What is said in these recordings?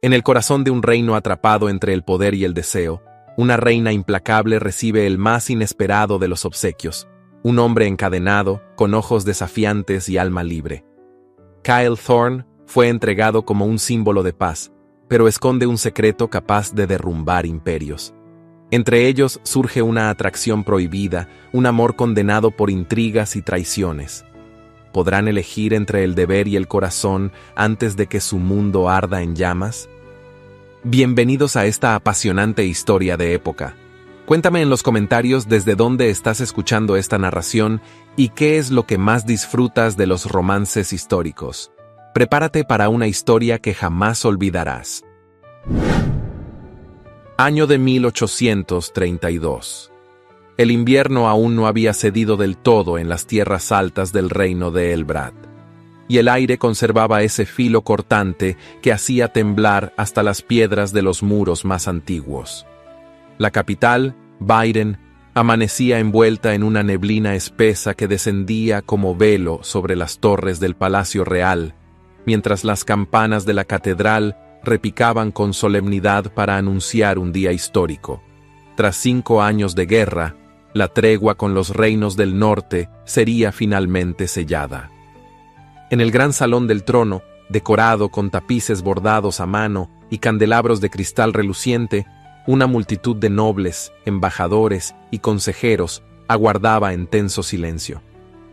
En el corazón de un reino atrapado entre el poder y el deseo, una reina implacable recibe el más inesperado de los obsequios, un hombre encadenado, con ojos desafiantes y alma libre. Kyle Thorne fue entregado como un símbolo de paz, pero esconde un secreto capaz de derrumbar imperios. Entre ellos surge una atracción prohibida, un amor condenado por intrigas y traiciones. ¿Podrán elegir entre el deber y el corazón antes de que su mundo arda en llamas? Bienvenidos a esta apasionante historia de época. Cuéntame en los comentarios desde dónde estás escuchando esta narración y qué es lo que más disfrutas de los romances históricos. Prepárate para una historia que jamás olvidarás. Año de 1832. El invierno aún no había cedido del todo en las tierras altas del reino de Elbrad, y el aire conservaba ese filo cortante que hacía temblar hasta las piedras de los muros más antiguos. La capital, Bæren, amanecía envuelta en una neblina espesa que descendía como velo sobre las torres del Palacio Real, mientras las campanas de la catedral repicaban con solemnidad para anunciar un día histórico. Tras 5 años de guerra, la tregua con los reinos del norte sería finalmente sellada. En el gran salón del trono, decorado con tapices bordados a mano y candelabros de cristal reluciente, una multitud de nobles, embajadores y consejeros aguardaba en tenso silencio.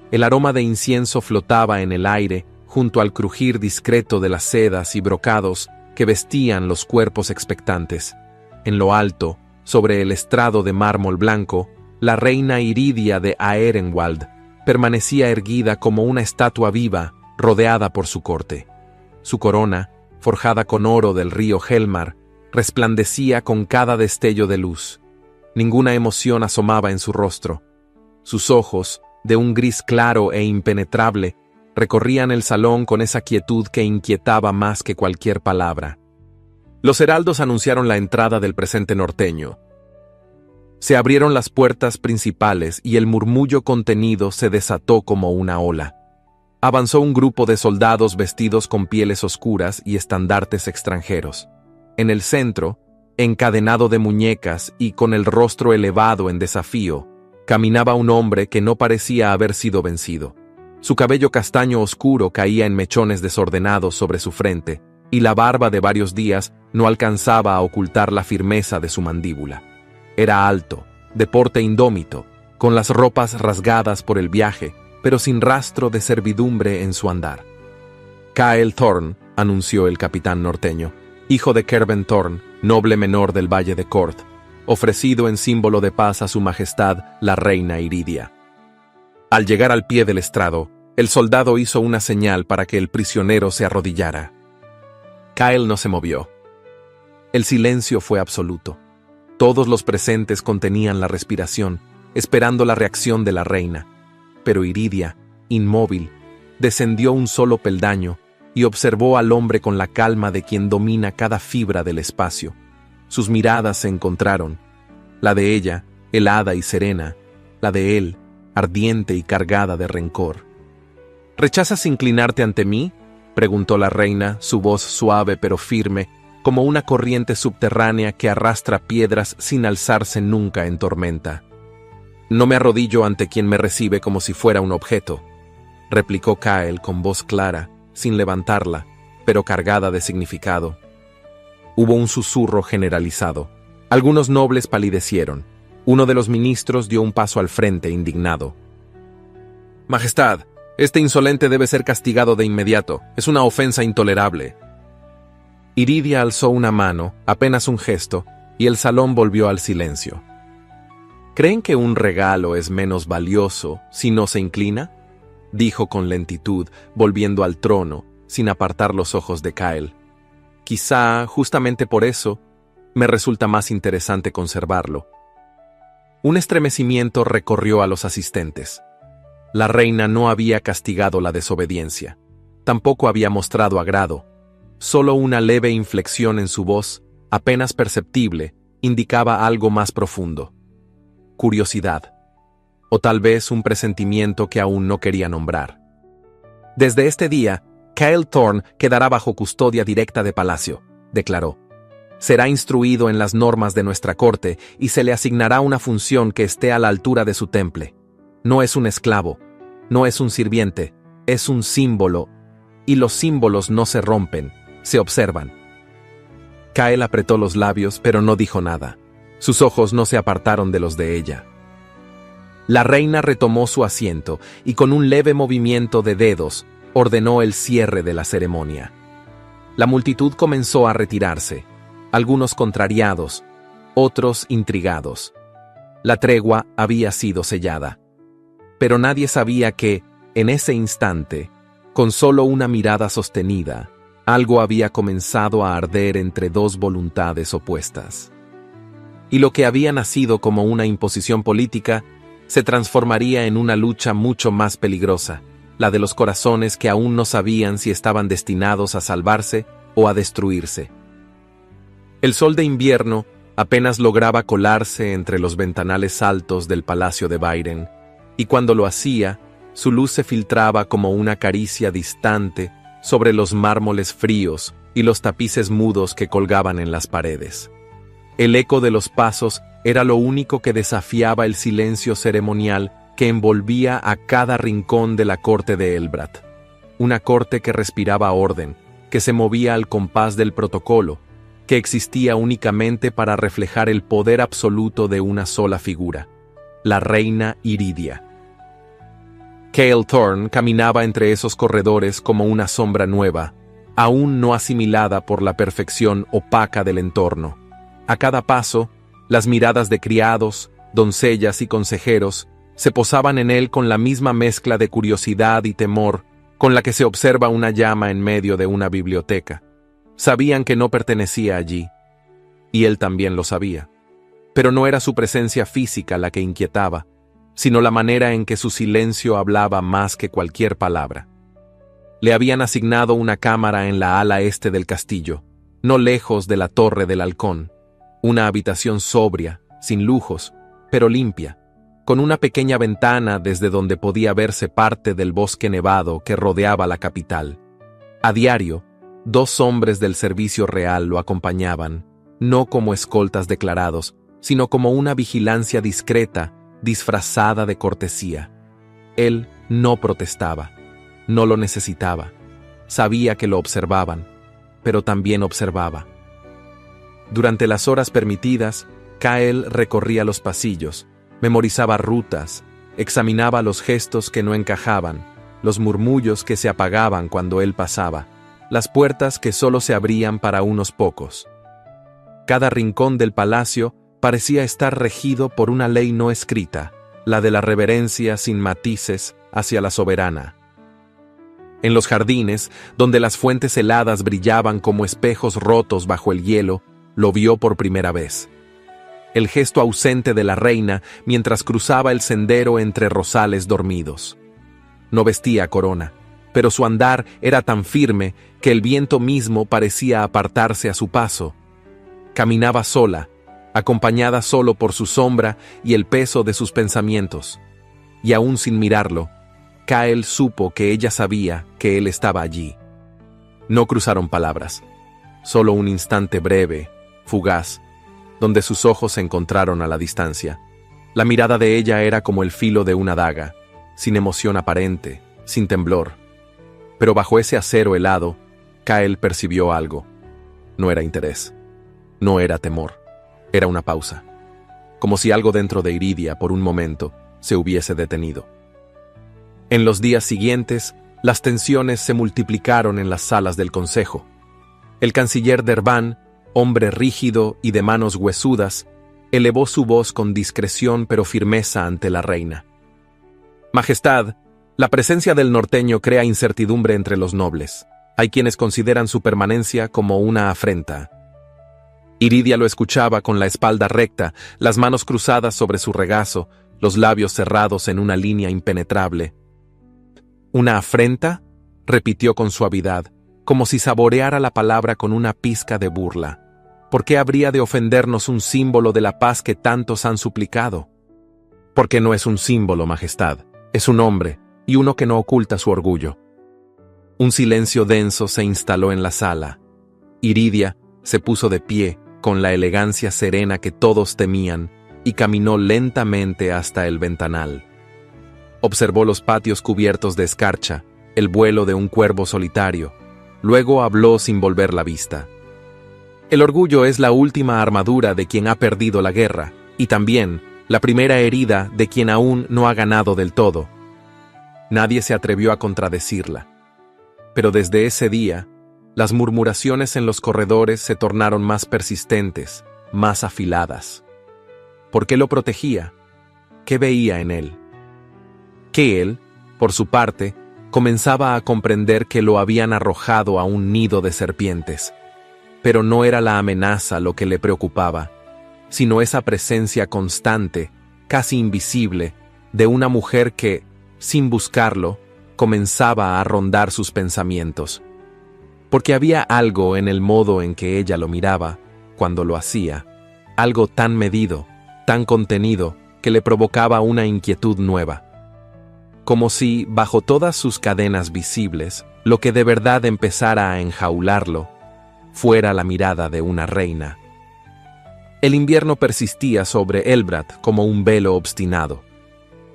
El aroma de incienso flotaba en el aire junto al crujir discreto de las sedas y brocados que vestían los cuerpos expectantes. En lo alto, sobre el estrado de mármol blanco, la reina Iridia de Aerenwald permanecía erguida como una estatua viva, rodeada por su corte. Su corona, forjada con oro del río Helmar, resplandecía con cada destello de luz. Ninguna emoción asomaba en su rostro. Sus ojos, de un gris claro e impenetrable, recorrían el salón con esa quietud que inquietaba más que cualquier palabra. Los heraldos anunciaron la entrada del presente norteño. Se abrieron las puertas principales y el murmullo contenido se desató como una ola. Avanzó un grupo de soldados vestidos con pieles oscuras y estandartes extranjeros. En el centro, encadenado de muñecas y con el rostro elevado en desafío, caminaba un hombre que no parecía haber sido vencido. Su cabello castaño oscuro caía en mechones desordenados sobre su frente, y la barba de varios días no alcanzaba a ocultar la firmeza de su mandíbula. Era alto, de porte indómito, con las ropas rasgadas por el viaje, pero sin rastro de servidumbre en su andar. Kyle Thorne, anunció el capitán norteño, hijo de Kerben Thorne, noble menor del Valle de Kord, ofrecido en símbolo de paz a su majestad, la reina Iridia. Al llegar al pie del estrado, el soldado hizo una señal para que el prisionero se arrodillara. Kyle no se movió. El silencio fue absoluto. Todos los presentes contenían la respiración, esperando la reacción de la reina. Pero Iridia, inmóvil, descendió un solo peldaño y observó al hombre con la calma de quien domina cada fibra del espacio. Sus miradas se encontraron. La de ella, helada y serena, la de él, ardiente y cargada de rencor. ¿Rechazas inclinarte ante mí?, preguntó la reina, su voz suave pero firme, como una corriente subterránea que arrastra piedras sin alzarse nunca en tormenta. No me arrodillo ante quien me recibe como si fuera un objeto, replicó Kyle con voz clara, sin levantarla, pero cargada de significado. Hubo un susurro generalizado. Algunos nobles palidecieron. Uno de los ministros dio un paso al frente, indignado. Majestad, este insolente debe ser castigado de inmediato. Es una ofensa intolerable. Iridia alzó una mano, apenas un gesto, y el salón volvió al silencio. ¿Creen que un regalo es menos valioso si no se inclina?, dijo con lentitud, volviendo al trono, sin apartar los ojos de Kyle. Quizá, justamente por eso, me resulta más interesante conservarlo. Un estremecimiento recorrió a los asistentes. La reina no había castigado la desobediencia. Tampoco había mostrado agrado. Solo una leve inflexión en su voz, apenas perceptible, indicaba algo más profundo. Curiosidad. O tal vez un presentimiento que aún no quería nombrar. Desde este día, Kyle Thorne quedará bajo custodia directa de palacio. declaró. Será instruido en las normas de nuestra corte y se le asignará una función que esté a la altura de su temple. No es un esclavo, no es un sirviente, es un símbolo, y los símbolos no se rompen, se observan. Kael apretó los labios, pero no dijo nada. Sus ojos no se apartaron de los de ella. La reina retomó su asiento y con un leve movimiento de dedos ordenó el cierre de la ceremonia. La multitud comenzó a retirarse, algunos contrariados, otros intrigados. La tregua había sido sellada. Pero nadie sabía que, en ese instante, con solo una mirada sostenida, algo había comenzado a arder entre dos voluntades opuestas. Y lo que había nacido como una imposición política se transformaría en una lucha mucho más peligrosa, la de los corazones que aún no sabían si estaban destinados a salvarse o a destruirse. El sol de invierno apenas lograba colarse entre los ventanales altos del palacio de Byron, y cuando lo hacía, su luz se filtraba como una caricia distante sobre los mármoles fríos y los tapices mudos que colgaban en las paredes. El eco de los pasos era lo único que desafiaba el silencio ceremonial que envolvía a cada rincón de la corte de Elbrad. Una corte que respiraba orden, que se movía al compás del protocolo, que existía únicamente para reflejar el poder absoluto de una sola figura, la reina Iridia. Kael Thorne caminaba entre esos corredores como una sombra nueva, aún no asimilada por la perfección opaca del entorno. A cada paso, las miradas de criados, doncellas y consejeros se posaban en él con la misma mezcla de curiosidad y temor con la que se observa una llama en medio de una biblioteca. Sabían que no pertenecía allí, y él también lo sabía. Pero no era su presencia física la que inquietaba, sino la manera en que su silencio hablaba más que cualquier palabra. Le habían asignado una cámara en la ala este del castillo, no lejos de la Torre del Halcón, una habitación sobria, sin lujos, pero limpia, con una pequeña ventana desde donde podía verse parte del bosque nevado que rodeaba la capital. A diario, 2 hombres del servicio real lo acompañaban, no como escoltas declarados, sino como una vigilancia discreta, disfrazada de cortesía. Él no protestaba, no lo necesitaba, sabía que lo observaban, pero también observaba. Durante las horas permitidas, Kael recorría los pasillos, memorizaba rutas, examinaba los gestos que no encajaban, los murmullos que se apagaban cuando él pasaba, las puertas que solo se abrían para unos pocos. Cada rincón del palacio parecía estar regido por una ley no escrita, la de la reverencia sin matices hacia la soberana. En los jardines, donde las fuentes heladas brillaban como espejos rotos bajo el hielo, lo vio por primera vez. El gesto ausente de la reina mientras cruzaba el sendero entre rosales dormidos. No vestía corona, pero su andar era tan firme que el viento mismo parecía apartarse a su paso. Caminaba sola, acompañada solo por su sombra y el peso de sus pensamientos. Y aún sin mirarlo, Kael supo que ella sabía que él estaba allí. No cruzaron palabras, solo un instante breve, fugaz, donde sus ojos se encontraron a la distancia. La mirada de ella era como el filo de una daga, sin emoción aparente, sin temblor. Pero bajo ese acero helado, Kael percibió algo. No era interés, no era temor, era una pausa, como si algo dentro de Iridia, por un momento, se hubiese detenido. En los días siguientes, las tensiones se multiplicaron en las salas del consejo. El canciller Derban, hombre rígido y de manos huesudas, elevó su voz con discreción pero firmeza ante la reina. Majestad, la presencia del norteño crea incertidumbre entre los nobles. Hay quienes consideran su permanencia como una afrenta. Iridia lo escuchaba con la espalda recta, las manos cruzadas sobre su regazo, los labios cerrados en una línea impenetrable. ¿Una afrenta?, repitió con suavidad, como si saboreara la palabra con una pizca de burla. ¿Por qué habría de ofendernos un símbolo de la paz que tantos han suplicado? Porque no es un símbolo, Majestad, es un hombre, y uno que no oculta su orgullo. Un silencio denso se instaló en la sala. Iridia, Se puso de pie, con la elegancia serena que todos temían, y caminó lentamente hasta el ventanal. Observó los patios cubiertos de escarcha, el vuelo de un cuervo solitario. Luego habló sin volver la vista. El orgullo es la última armadura de quien ha perdido la guerra, y también la primera herida de quien aún no ha ganado del todo. Nadie se atrevió a contradecirla. Pero desde ese día, las murmuraciones en los corredores se tornaron más persistentes, más afiladas. ¿Por qué lo protegía? ¿Qué veía en él? Que él, por su parte, comenzaba a comprender que lo habían arrojado a un nido de serpientes. Pero no era la amenaza lo que le preocupaba, sino esa presencia constante, casi invisible, de una mujer que, sin buscarlo, comenzaba a rondar sus pensamientos. Porque había algo en el modo en que ella lo miraba, cuando lo hacía, algo tan medido, tan contenido, que le provocaba una inquietud nueva. Como si, bajo todas sus cadenas visibles, lo que de verdad empezara a enjaularlo, fuera la mirada de una reina. El invierno persistía sobre Elbrad como un velo obstinado.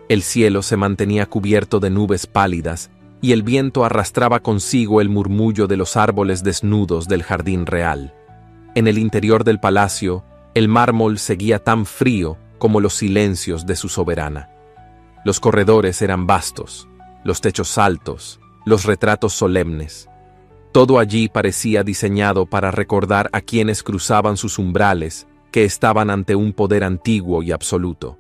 El cielo se mantenía cubierto de nubes pálidas y el viento arrastraba consigo el murmullo de los árboles desnudos del jardín real. En el interior del palacio, el mármol seguía tan frío como los silencios de su soberana. Los corredores eran vastos, los techos altos, los retratos solemnes. Todo allí parecía diseñado para recordar a quienes cruzaban sus umbrales que estaban ante un poder antiguo y absoluto.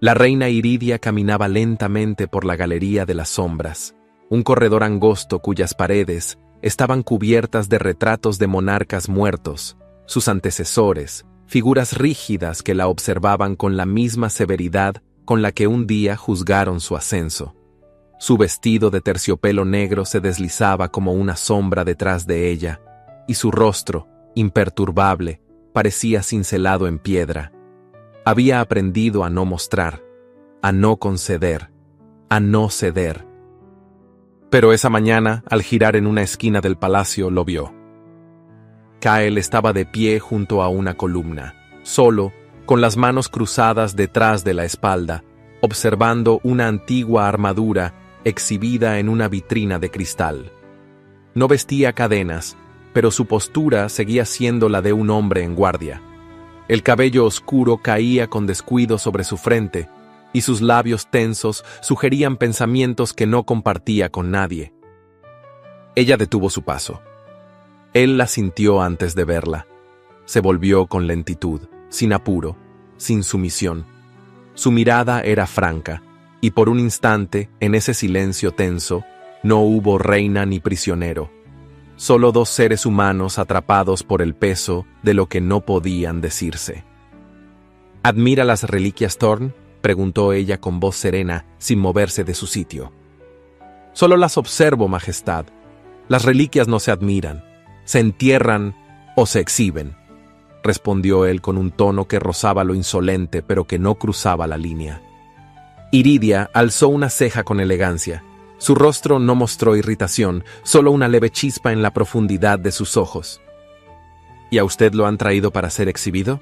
La reina Iridia caminaba lentamente por la galería de las sombras, un corredor angosto cuyas paredes estaban cubiertas de retratos de monarcas muertos, sus antecesores, figuras rígidas que la observaban con la misma severidad con la que un día juzgaron su ascenso. Su vestido de terciopelo negro se deslizaba como una sombra detrás de ella, y su rostro, imperturbable, parecía cincelado en piedra. Había aprendido a no mostrar, a no conceder, a no ceder. Pero esa mañana, al girar en una esquina del palacio, lo vio. Kael estaba de pie junto a una columna, solo, con las manos cruzadas detrás de la espalda, observando una antigua armadura exhibida en una vitrina de cristal. No vestía cadenas, pero su postura seguía siendo la de un hombre en guardia. El cabello oscuro caía con descuido sobre su frente, y sus labios tensos sugerían pensamientos que no compartía con nadie. Ella detuvo su paso. Él la sintió antes de verla. Se volvió con lentitud, sin apuro, sin sumisión. Su mirada era franca, y por un instante, en ese silencio tenso, no hubo reina ni prisionero. Solo dos seres humanos atrapados por el peso de lo que no podían decirse. ¿Admira las reliquias, Thorn?, preguntó ella con voz serena, sin moverse de su sitio. Solo las observo, Majestad. Las reliquias no se admiran, se entierran o se exhiben, respondió él con un tono que rozaba lo insolente, pero que no cruzaba la línea. Iridia alzó una ceja con elegancia. Su rostro no mostró irritación, solo una leve chispa en la profundidad de sus ojos. ¿Y a usted lo han traído para ser exhibido?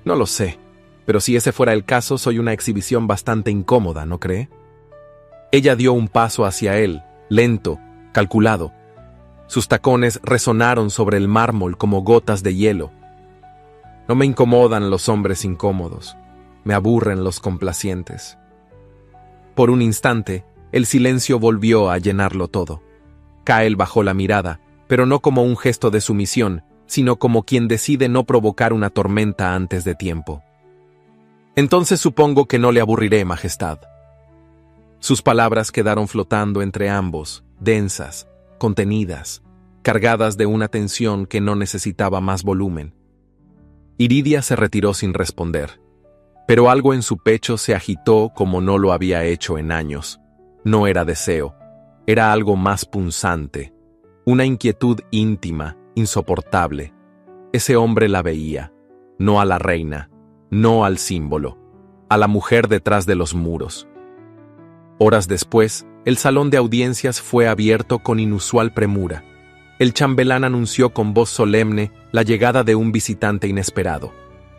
No lo sé, pero si ese fuera el caso, soy una exhibición bastante incómoda, ¿no cree? Ella dio un paso hacia él, lento, calculado. Sus tacones resonaron sobre el mármol como gotas de hielo. No me incomodan los hombres incómodos, me aburren los complacientes. Por un instante, el silencio volvió a llenarlo todo. Kael bajó la mirada, pero no como un gesto de sumisión, sino como quien decide no provocar una tormenta antes de tiempo. Entonces supongo que no le aburriré, Majestad. Sus palabras quedaron flotando entre ambos, densas, contenidas, cargadas de una tensión que no necesitaba más volumen. Iridia se retiró sin responder, pero algo en su pecho se agitó como no lo había hecho en años. No era deseo, era algo más punzante, una inquietud íntima, insoportable. Ese hombre la veía, no a la reina, no al símbolo, a la mujer detrás de los muros. Horas después, el salón de audiencias fue abierto con inusual premura. El chambelán anunció con voz solemne la llegada de un visitante inesperado,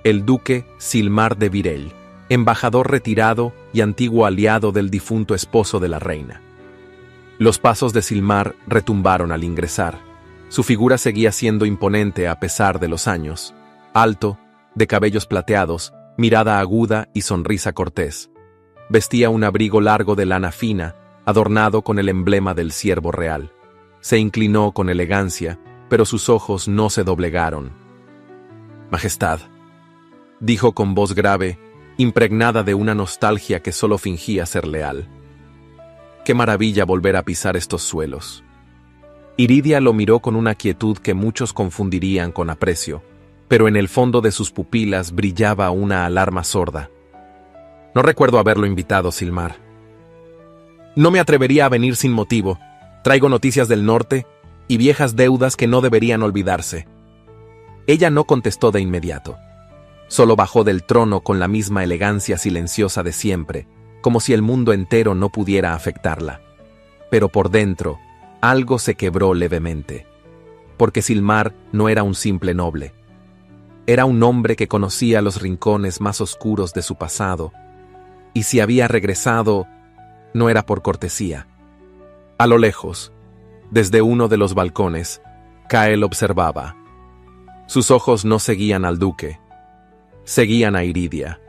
el duque Silmar de Virel, embajador retirado y antiguo aliado del difunto esposo de la reina. Los pasos de Silmar retumbaron al ingresar. Su figura seguía siendo imponente a pesar de los años, alto, de cabellos plateados, mirada aguda y sonrisa cortés. Vestía un abrigo largo de lana fina, adornado con el emblema del ciervo real. Se inclinó con elegancia, pero sus ojos no se doblegaron. «Majestad», dijo con voz grave, impregnada de una nostalgia que solo fingía ser leal. «Qué maravilla volver a pisar estos suelos». Iridia lo miró con una quietud que muchos confundirían con aprecio, pero en el fondo de sus pupilas brillaba una alarma sorda. «No recuerdo haberlo invitado, Silmar. No me atrevería a venir sin motivo. Traigo noticias del norte y viejas deudas que no deberían olvidarse». Ella no contestó de inmediato. Solo bajó del trono con la misma elegancia silenciosa de siempre, como si el mundo entero no pudiera afectarla. Pero por dentro, algo se quebró levemente. Porque Silmar no era un simple noble. Era un hombre que conocía los rincones más oscuros de su pasado, y si había regresado, no era por cortesía. A lo lejos, desde uno de los balcones, Cael observaba. Sus ojos no seguían al duque, seguían a Iridia.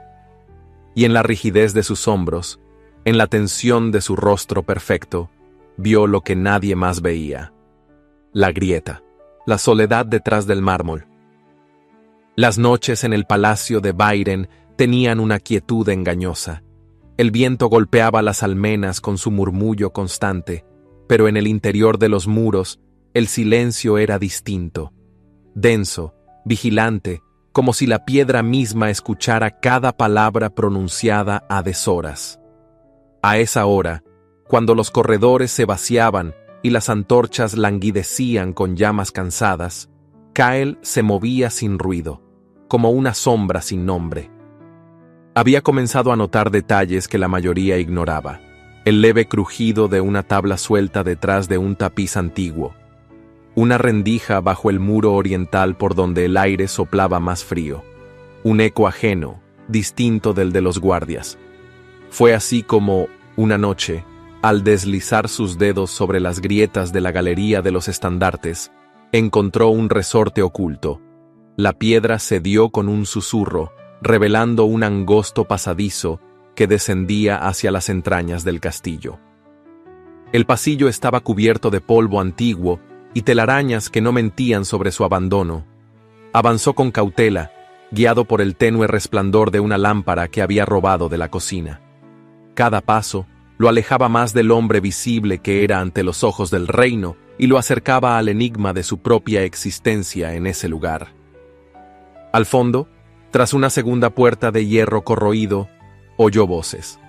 Y en la rigidez de sus hombros, en la tensión de su rostro perfecto, vio lo que nadie más veía. La grieta, la soledad detrás del mármol. Las noches en el palacio de Bairen tenían una quietud engañosa. El viento golpeaba las almenas con su murmullo constante, pero en el interior de los muros, el silencio era distinto, denso, vigilante, como si la piedra misma escuchara cada palabra pronunciada a deshoras. A esa hora, cuando los corredores se vaciaban y las antorchas languidecían con llamas cansadas, Cael se movía sin ruido, como una sombra sin nombre. Había comenzado a notar detalles que la mayoría ignoraba. El leve crujido de una tabla suelta detrás de un tapiz antiguo. Una rendija bajo el muro oriental por donde el aire soplaba más frío. Un eco ajeno, distinto del de los guardias. Fue así como, una noche, al deslizar sus dedos sobre las grietas de la galería de los estandartes, encontró un resorte oculto. La piedra cedió con un susurro, revelando un angosto pasadizo que descendía hacia las entrañas del castillo. El pasillo estaba cubierto de polvo antiguo y telarañas que no mentían sobre su abandono. Avanzó con cautela, guiado por el tenue resplandor de una lámpara que había robado de la cocina. Cada paso lo alejaba más del hombre visible que era ante los ojos del reino y lo acercaba al enigma de su propia existencia en ese lugar. Al fondo, tras una segunda puerta de hierro corroído, oyó voces.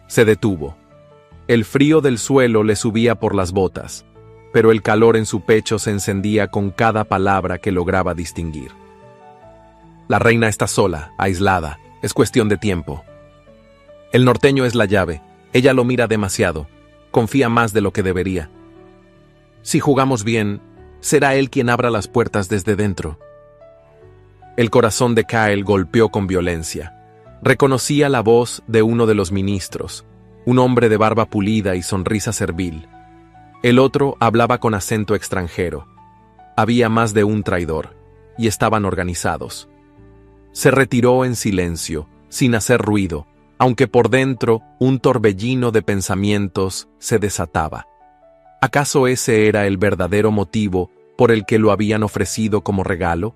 Se detuvo. El frío del suelo le subía por las botas, pero el calor en su pecho se encendía con cada palabra que lograba distinguir. La reina está sola, aislada, es cuestión de tiempo. El norteño es la llave, ella lo mira demasiado, confía más de lo que debería. Si jugamos bien, será él quien abra las puertas desde dentro. El corazón de Cael golpeó con violencia. Reconocía la voz de uno de los ministros, un hombre de barba pulida y sonrisa servil. El otro hablaba con acento extranjero. Había más de un traidor, y estaban organizados. Se retiró en silencio, sin hacer ruido, aunque por dentro un torbellino de pensamientos se desataba. ¿Acaso ese era el verdadero motivo por el que lo habían ofrecido como regalo?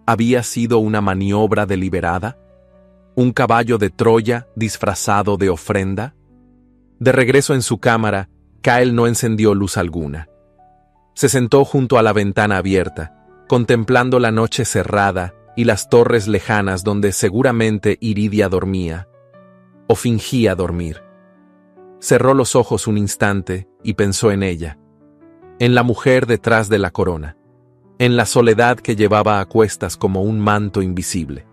¿Había sido una maniobra deliberada? ¿Un caballo de Troya disfrazado de ofrenda? De regreso en su cámara, Cael no encendió luz alguna. Se sentó junto a la ventana abierta, contemplando la noche cerrada y las torres lejanas donde seguramente Iridia dormía, o fingía dormir. Cerró los ojos un instante y pensó en ella, en la mujer detrás de la corona, en la soledad que llevaba a cuestas como un manto invisible.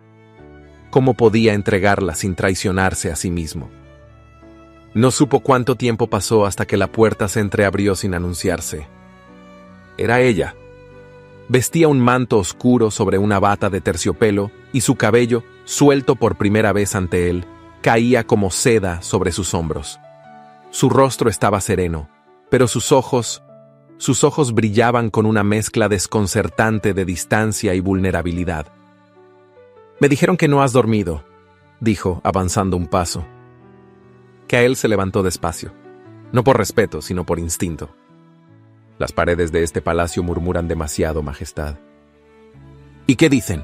¿Cómo podía entregarla sin traicionarse a sí mismo? No supo cuánto tiempo pasó hasta que la puerta se entreabrió sin anunciarse. Era ella. Vestía un manto oscuro sobre una bata de terciopelo y su cabello, suelto por primera vez ante él, caía como seda sobre sus hombros. Su rostro estaba sereno, pero sus ojos brillaban con una mezcla desconcertante de distancia y vulnerabilidad. «Me dijeron que no has dormido», dijo, avanzando un paso. Kael se levantó despacio, no por respeto, sino por instinto. «Las paredes de este palacio murmuran demasiado, Majestad». «¿Y qué dicen?»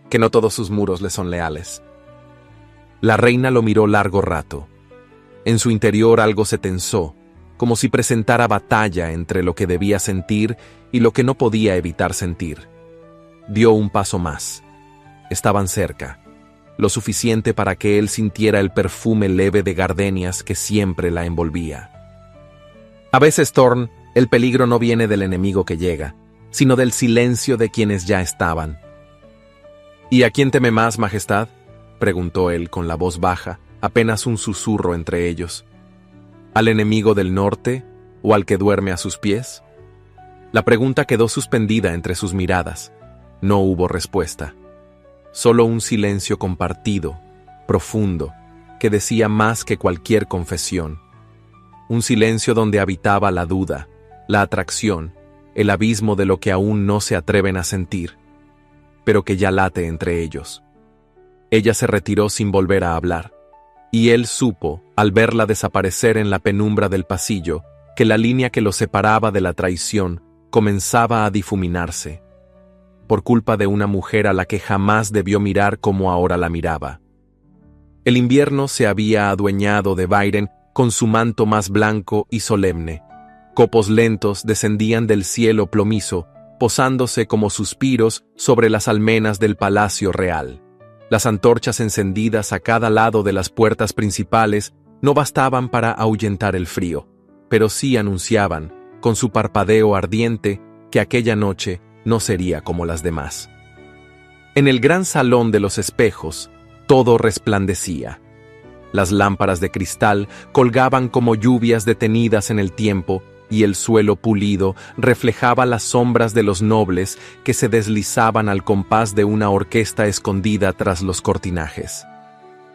«Que no todos sus muros le son leales». La reina lo miró largo rato. En su interior algo se tensó, como si presentara batalla entre lo que debía sentir y lo que no podía evitar sentir. Dio un paso más. Estaban cerca, lo suficiente para que él sintiera el perfume leve de gardenias que siempre la envolvía. A veces, Thorn, el peligro no viene del enemigo que llega, sino del silencio de quienes ya estaban. «¿Y a quién teme más, Majestad?», preguntó él con la voz baja, apenas un susurro entre ellos. ¿Al enemigo del norte o al que duerme a sus pies? La pregunta quedó suspendida entre sus miradas. No hubo respuesta. Solo un silencio compartido, profundo, que decía más que cualquier confesión. Un silencio donde habitaba la duda, la atracción, el abismo de lo que aún no se atreven a sentir, pero que ya late entre ellos. Ella se retiró sin volver a hablar, y él supo, al verla desaparecer en la penumbra del pasillo, que la línea que lo separaba de la traición comenzaba a difuminarse, por culpa de una mujer a la que jamás debió mirar como ahora la miraba. El invierno se había adueñado de Byron con su manto más blanco y solemne. Copos lentos descendían del cielo plomizo, posándose como suspiros sobre las almenas del palacio real. Las antorchas encendidas a cada lado de las puertas principales no bastaban para ahuyentar el frío, pero sí anunciaban, con su parpadeo ardiente, que aquella noche no sería como las demás. En el gran salón de los espejos, todo resplandecía. Las lámparas de cristal colgaban como lluvias detenidas en el tiempo, y el suelo pulido reflejaba las sombras de los nobles que se deslizaban al compás de una orquesta escondida tras los cortinajes.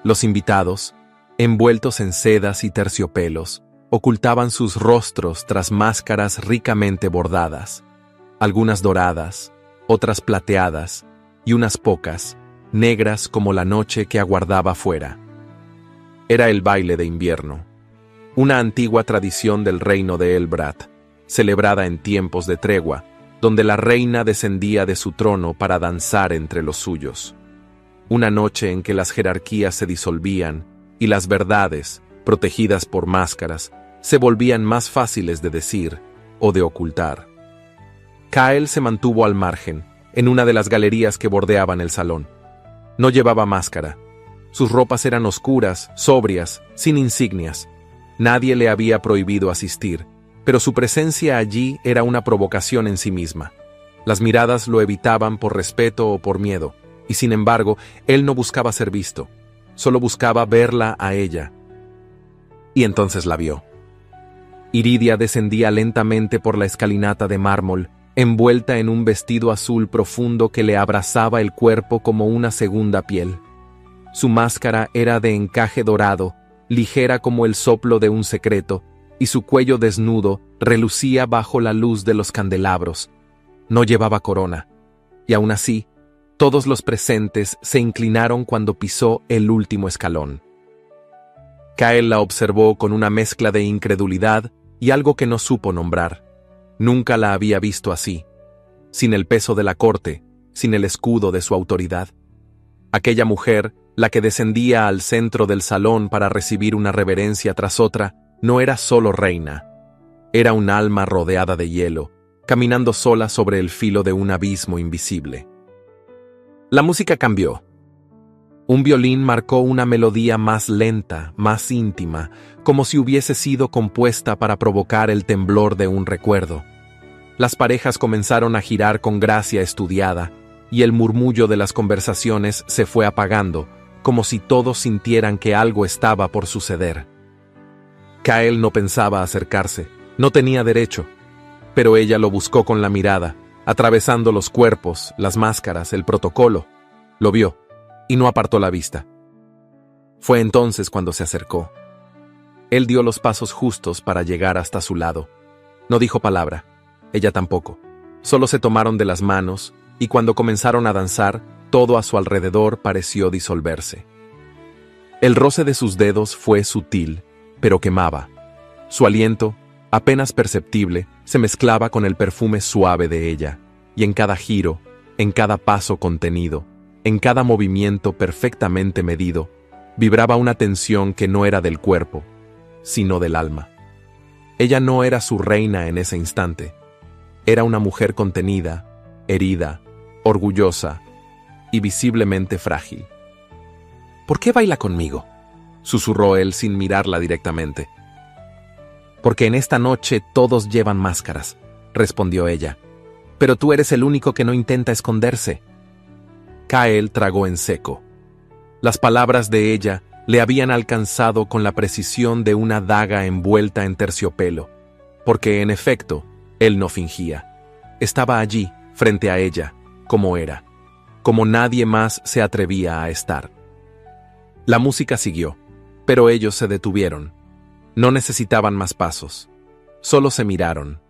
Los invitados, envueltos en sedas y terciopelos, ocultaban sus rostros tras máscaras ricamente bordadas, algunas doradas, otras plateadas, y unas pocas, negras como la noche que aguardaba fuera. Era el baile de invierno, una antigua tradición del reino de Elbrad, celebrada en tiempos de tregua, donde la reina descendía de su trono para danzar entre los suyos. Una noche en que las jerarquías se disolvían y las verdades, protegidas por máscaras, se volvían más fáciles de decir o de ocultar. Kael se mantuvo al margen, en una de las galerías que bordeaban el salón. No llevaba máscara. Sus ropas eran oscuras, sobrias, sin insignias. Nadie le había prohibido asistir, pero su presencia allí era una provocación en sí misma. Las miradas lo evitaban por respeto o por miedo, y sin embargo, él no buscaba ser visto, solo buscaba verla a ella. Y entonces la vio. Iridia descendía lentamente por la escalinata de mármol, envuelta en un vestido azul profundo que le abrazaba el cuerpo como una segunda piel. Su máscara era de encaje dorado, ligera como el soplo de un secreto, y su cuello desnudo relucía bajo la luz de los candelabros. No llevaba corona, y aún así, todos los presentes se inclinaron cuando pisó el último escalón. Kael la observó con una mezcla de incredulidad y algo que no supo nombrar. Nunca la había visto así, sin el peso de la corte, sin el escudo de su autoridad. Aquella mujer, la que descendía al centro del salón para recibir una reverencia tras otra, no era solo reina. Era un alma rodeada de hielo, caminando sola sobre el filo de un abismo invisible. La música cambió. Un violín marcó una melodía más lenta, más íntima, como si hubiese sido compuesta para provocar el temblor de un recuerdo. Las parejas comenzaron a girar con gracia estudiada, y el murmullo de las conversaciones se fue apagando, como si todos sintieran que algo estaba por suceder. Kael no pensaba acercarse, no tenía derecho, pero ella lo buscó con la mirada, atravesando los cuerpos, las máscaras, el protocolo. Lo vio, y no apartó la vista. Fue entonces cuando se acercó. Él dio los pasos justos para llegar hasta su lado. No dijo palabra, ella tampoco. Solo se tomaron de las manos, y cuando comenzaron a danzar, todo a su alrededor pareció disolverse. El roce de sus dedos fue sutil, pero quemaba. Su aliento, apenas perceptible, se mezclaba con el perfume suave de ella, y en cada giro, en cada paso contenido, en cada movimiento perfectamente medido, vibraba una tensión que no era del cuerpo, sino del alma. Ella no era su reina en ese instante. Era una mujer contenida, herida, orgullosa y visiblemente frágil. «¿Por qué baila conmigo?», susurró él sin mirarla directamente. «Porque en esta noche todos llevan máscaras», respondió ella. «Pero tú eres el único que no intenta esconderse». Kael tragó en seco. Las palabras de ella le habían alcanzado con la precisión de una daga envuelta en terciopelo, porque en efecto, él no fingía. Estaba allí, frente a ella, como era, como nadie más se atrevía a estar. La música siguió, pero ellos se detuvieron. No necesitaban más pasos. Solo se miraron.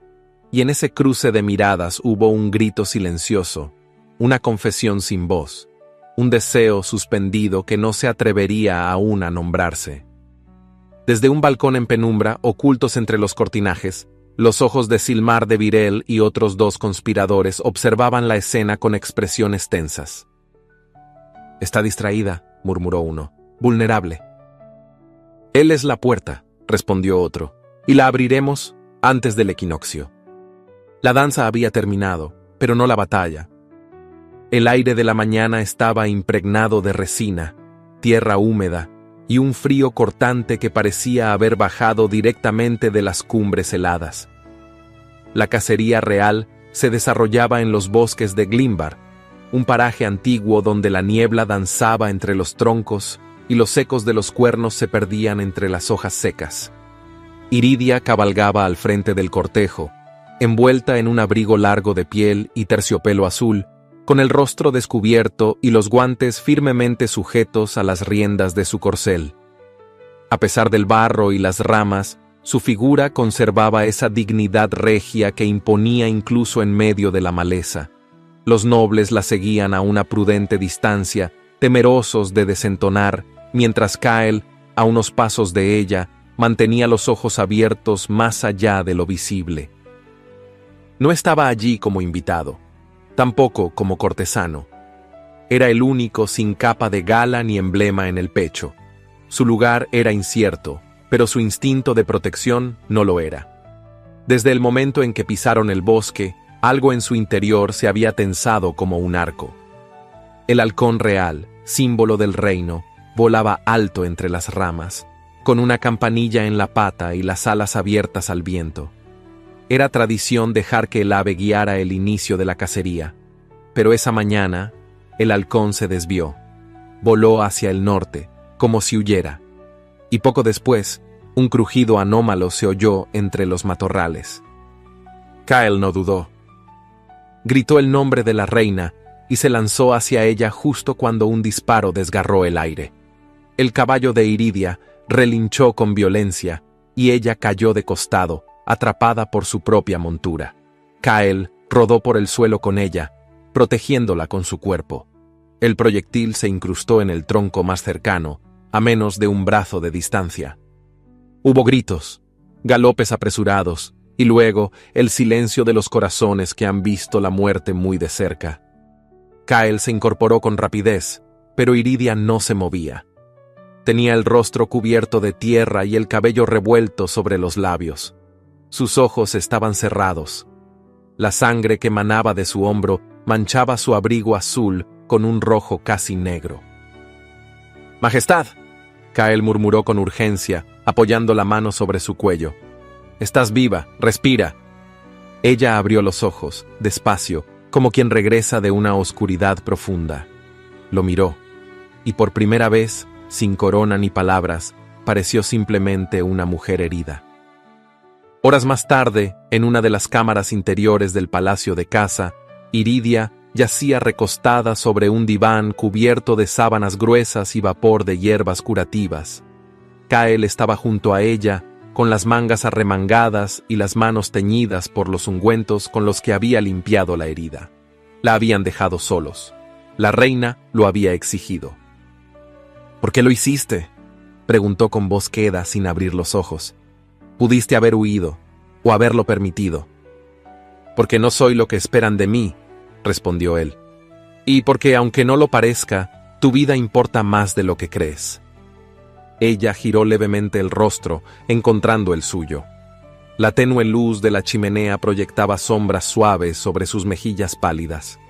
Y en ese cruce de miradas hubo un grito silencioso, una confesión sin voz, un deseo suspendido que no se atrevería aún a nombrarse. Desde un balcón en penumbra, ocultos entre los cortinajes, los ojos de Silmar de Virel y otros 2 conspiradores observaban la escena con expresiones tensas. «Está distraída», murmuró uno, «vulnerable». «Él es la puerta», respondió otro, «y la abriremos antes del equinoccio». La danza había terminado, pero no la batalla. El aire de la mañana estaba impregnado de resina, tierra húmeda y un frío cortante que parecía haber bajado directamente de las cumbres heladas. La cacería real se desarrollaba en los bosques de Glimbar, un paraje antiguo donde la niebla danzaba entre los troncos y los ecos de los cuernos se perdían entre las hojas secas. Iridia cabalgaba al frente del cortejo, envuelta en un abrigo largo de piel y terciopelo azul, con el rostro descubierto y los guantes firmemente sujetos a las riendas de su corcel. A pesar del barro y las ramas, su figura conservaba esa dignidad regia que imponía incluso en medio de la maleza. Los nobles la seguían a una prudente distancia, temerosos de desentonar, mientras Kael, a unos pasos de ella, mantenía los ojos abiertos más allá de lo visible. No estaba allí como invitado, tampoco como cortesano. Era el único sin capa de gala ni emblema en el pecho. Su lugar era incierto, pero su instinto de protección no lo era. Desde el momento en que pisaron el bosque, algo en su interior se había tensado como un arco. El halcón real, símbolo del reino, volaba alto entre las ramas, con una campanilla en la pata y las alas abiertas al viento. Era tradición dejar que el ave guiara el inicio de la cacería, pero esa mañana el halcón se desvió, voló hacia el norte, como si huyera, y poco después un crujido anómalo se oyó entre los matorrales. Kael no dudó. Gritó el nombre de la reina y se lanzó hacia ella justo cuando un disparo desgarró el aire. El caballo de Iridia relinchó con violencia y ella cayó de costado, atrapada por su propia montura. Kael rodó por el suelo con ella, protegiéndola con su cuerpo. El proyectil se incrustó en el tronco más cercano, a menos de un brazo de distancia. Hubo gritos, galopes apresurados, y luego el silencio de los corazones que han visto la muerte muy de cerca. Kael se incorporó con rapidez, pero Iridia no se movía. Tenía el rostro cubierto de tierra y el cabello revuelto sobre los labios. Sus ojos estaban cerrados. La sangre que manaba de su hombro manchaba su abrigo azul con un rojo casi negro. «Majestad», Kael murmuró con urgencia, apoyando la mano sobre su cuello. «Estás viva, respira». Ella abrió los ojos, despacio, como quien regresa de una oscuridad profunda. Lo miró, y por primera vez, sin corona ni palabras, pareció simplemente una mujer herida. Horas más tarde, en una de las cámaras interiores del palacio de Casa, Iridia yacía recostada sobre un diván cubierto de sábanas gruesas y vapor de hierbas curativas. Kael estaba junto a ella, con las mangas arremangadas y las manos teñidas por los ungüentos con los que había limpiado la herida. La habían dejado solos. La reina lo había exigido. «¿Por qué lo hiciste?», preguntó con voz queda sin abrir los ojos. «Pudiste haber huido, o haberlo permitido». «Porque no soy lo que esperan de mí», respondió él. «Y porque, aunque no lo parezca, tu vida importa más de lo que crees». Ella giró levemente el rostro, encontrando el suyo. La tenue luz de la chimenea proyectaba sombras suaves sobre sus mejillas pálidas.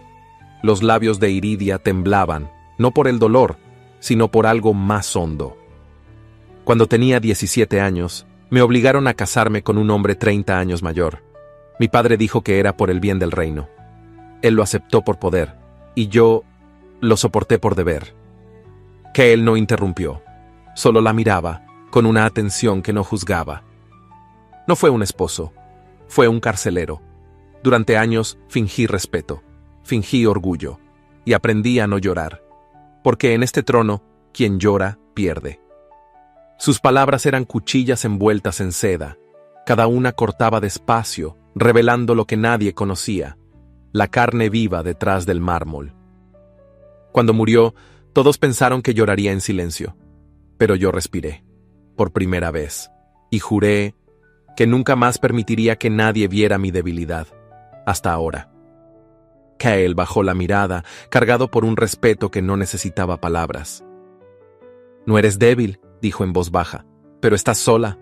Los labios de Iridia temblaban, no por el dolor, sino por algo más hondo. Cuando tenía 17 años, me obligaron a casarme con un hombre 30 años mayor. Mi padre dijo que era por el bien del reino. Él lo aceptó por poder, y yo lo soporté por deber. Que él no interrumpió, solo la miraba, con una atención que no juzgaba. No fue un esposo, fue un carcelero. Durante años fingí respeto, fingí orgullo, y aprendí a no llorar, porque en este trono, quien llora, pierde. Sus palabras eran cuchillas envueltas en seda, cada una cortaba despacio, revelando lo que nadie conocía, la carne viva detrás del mármol. Cuando murió, todos pensaron que lloraría en silencio, pero yo respiré, por primera vez, y juré que nunca más permitiría que nadie viera mi debilidad, hasta ahora. Kael bajó la mirada, cargado por un respeto que no necesitaba palabras. «No eres débil», dijo en voz baja, «pero estás sola».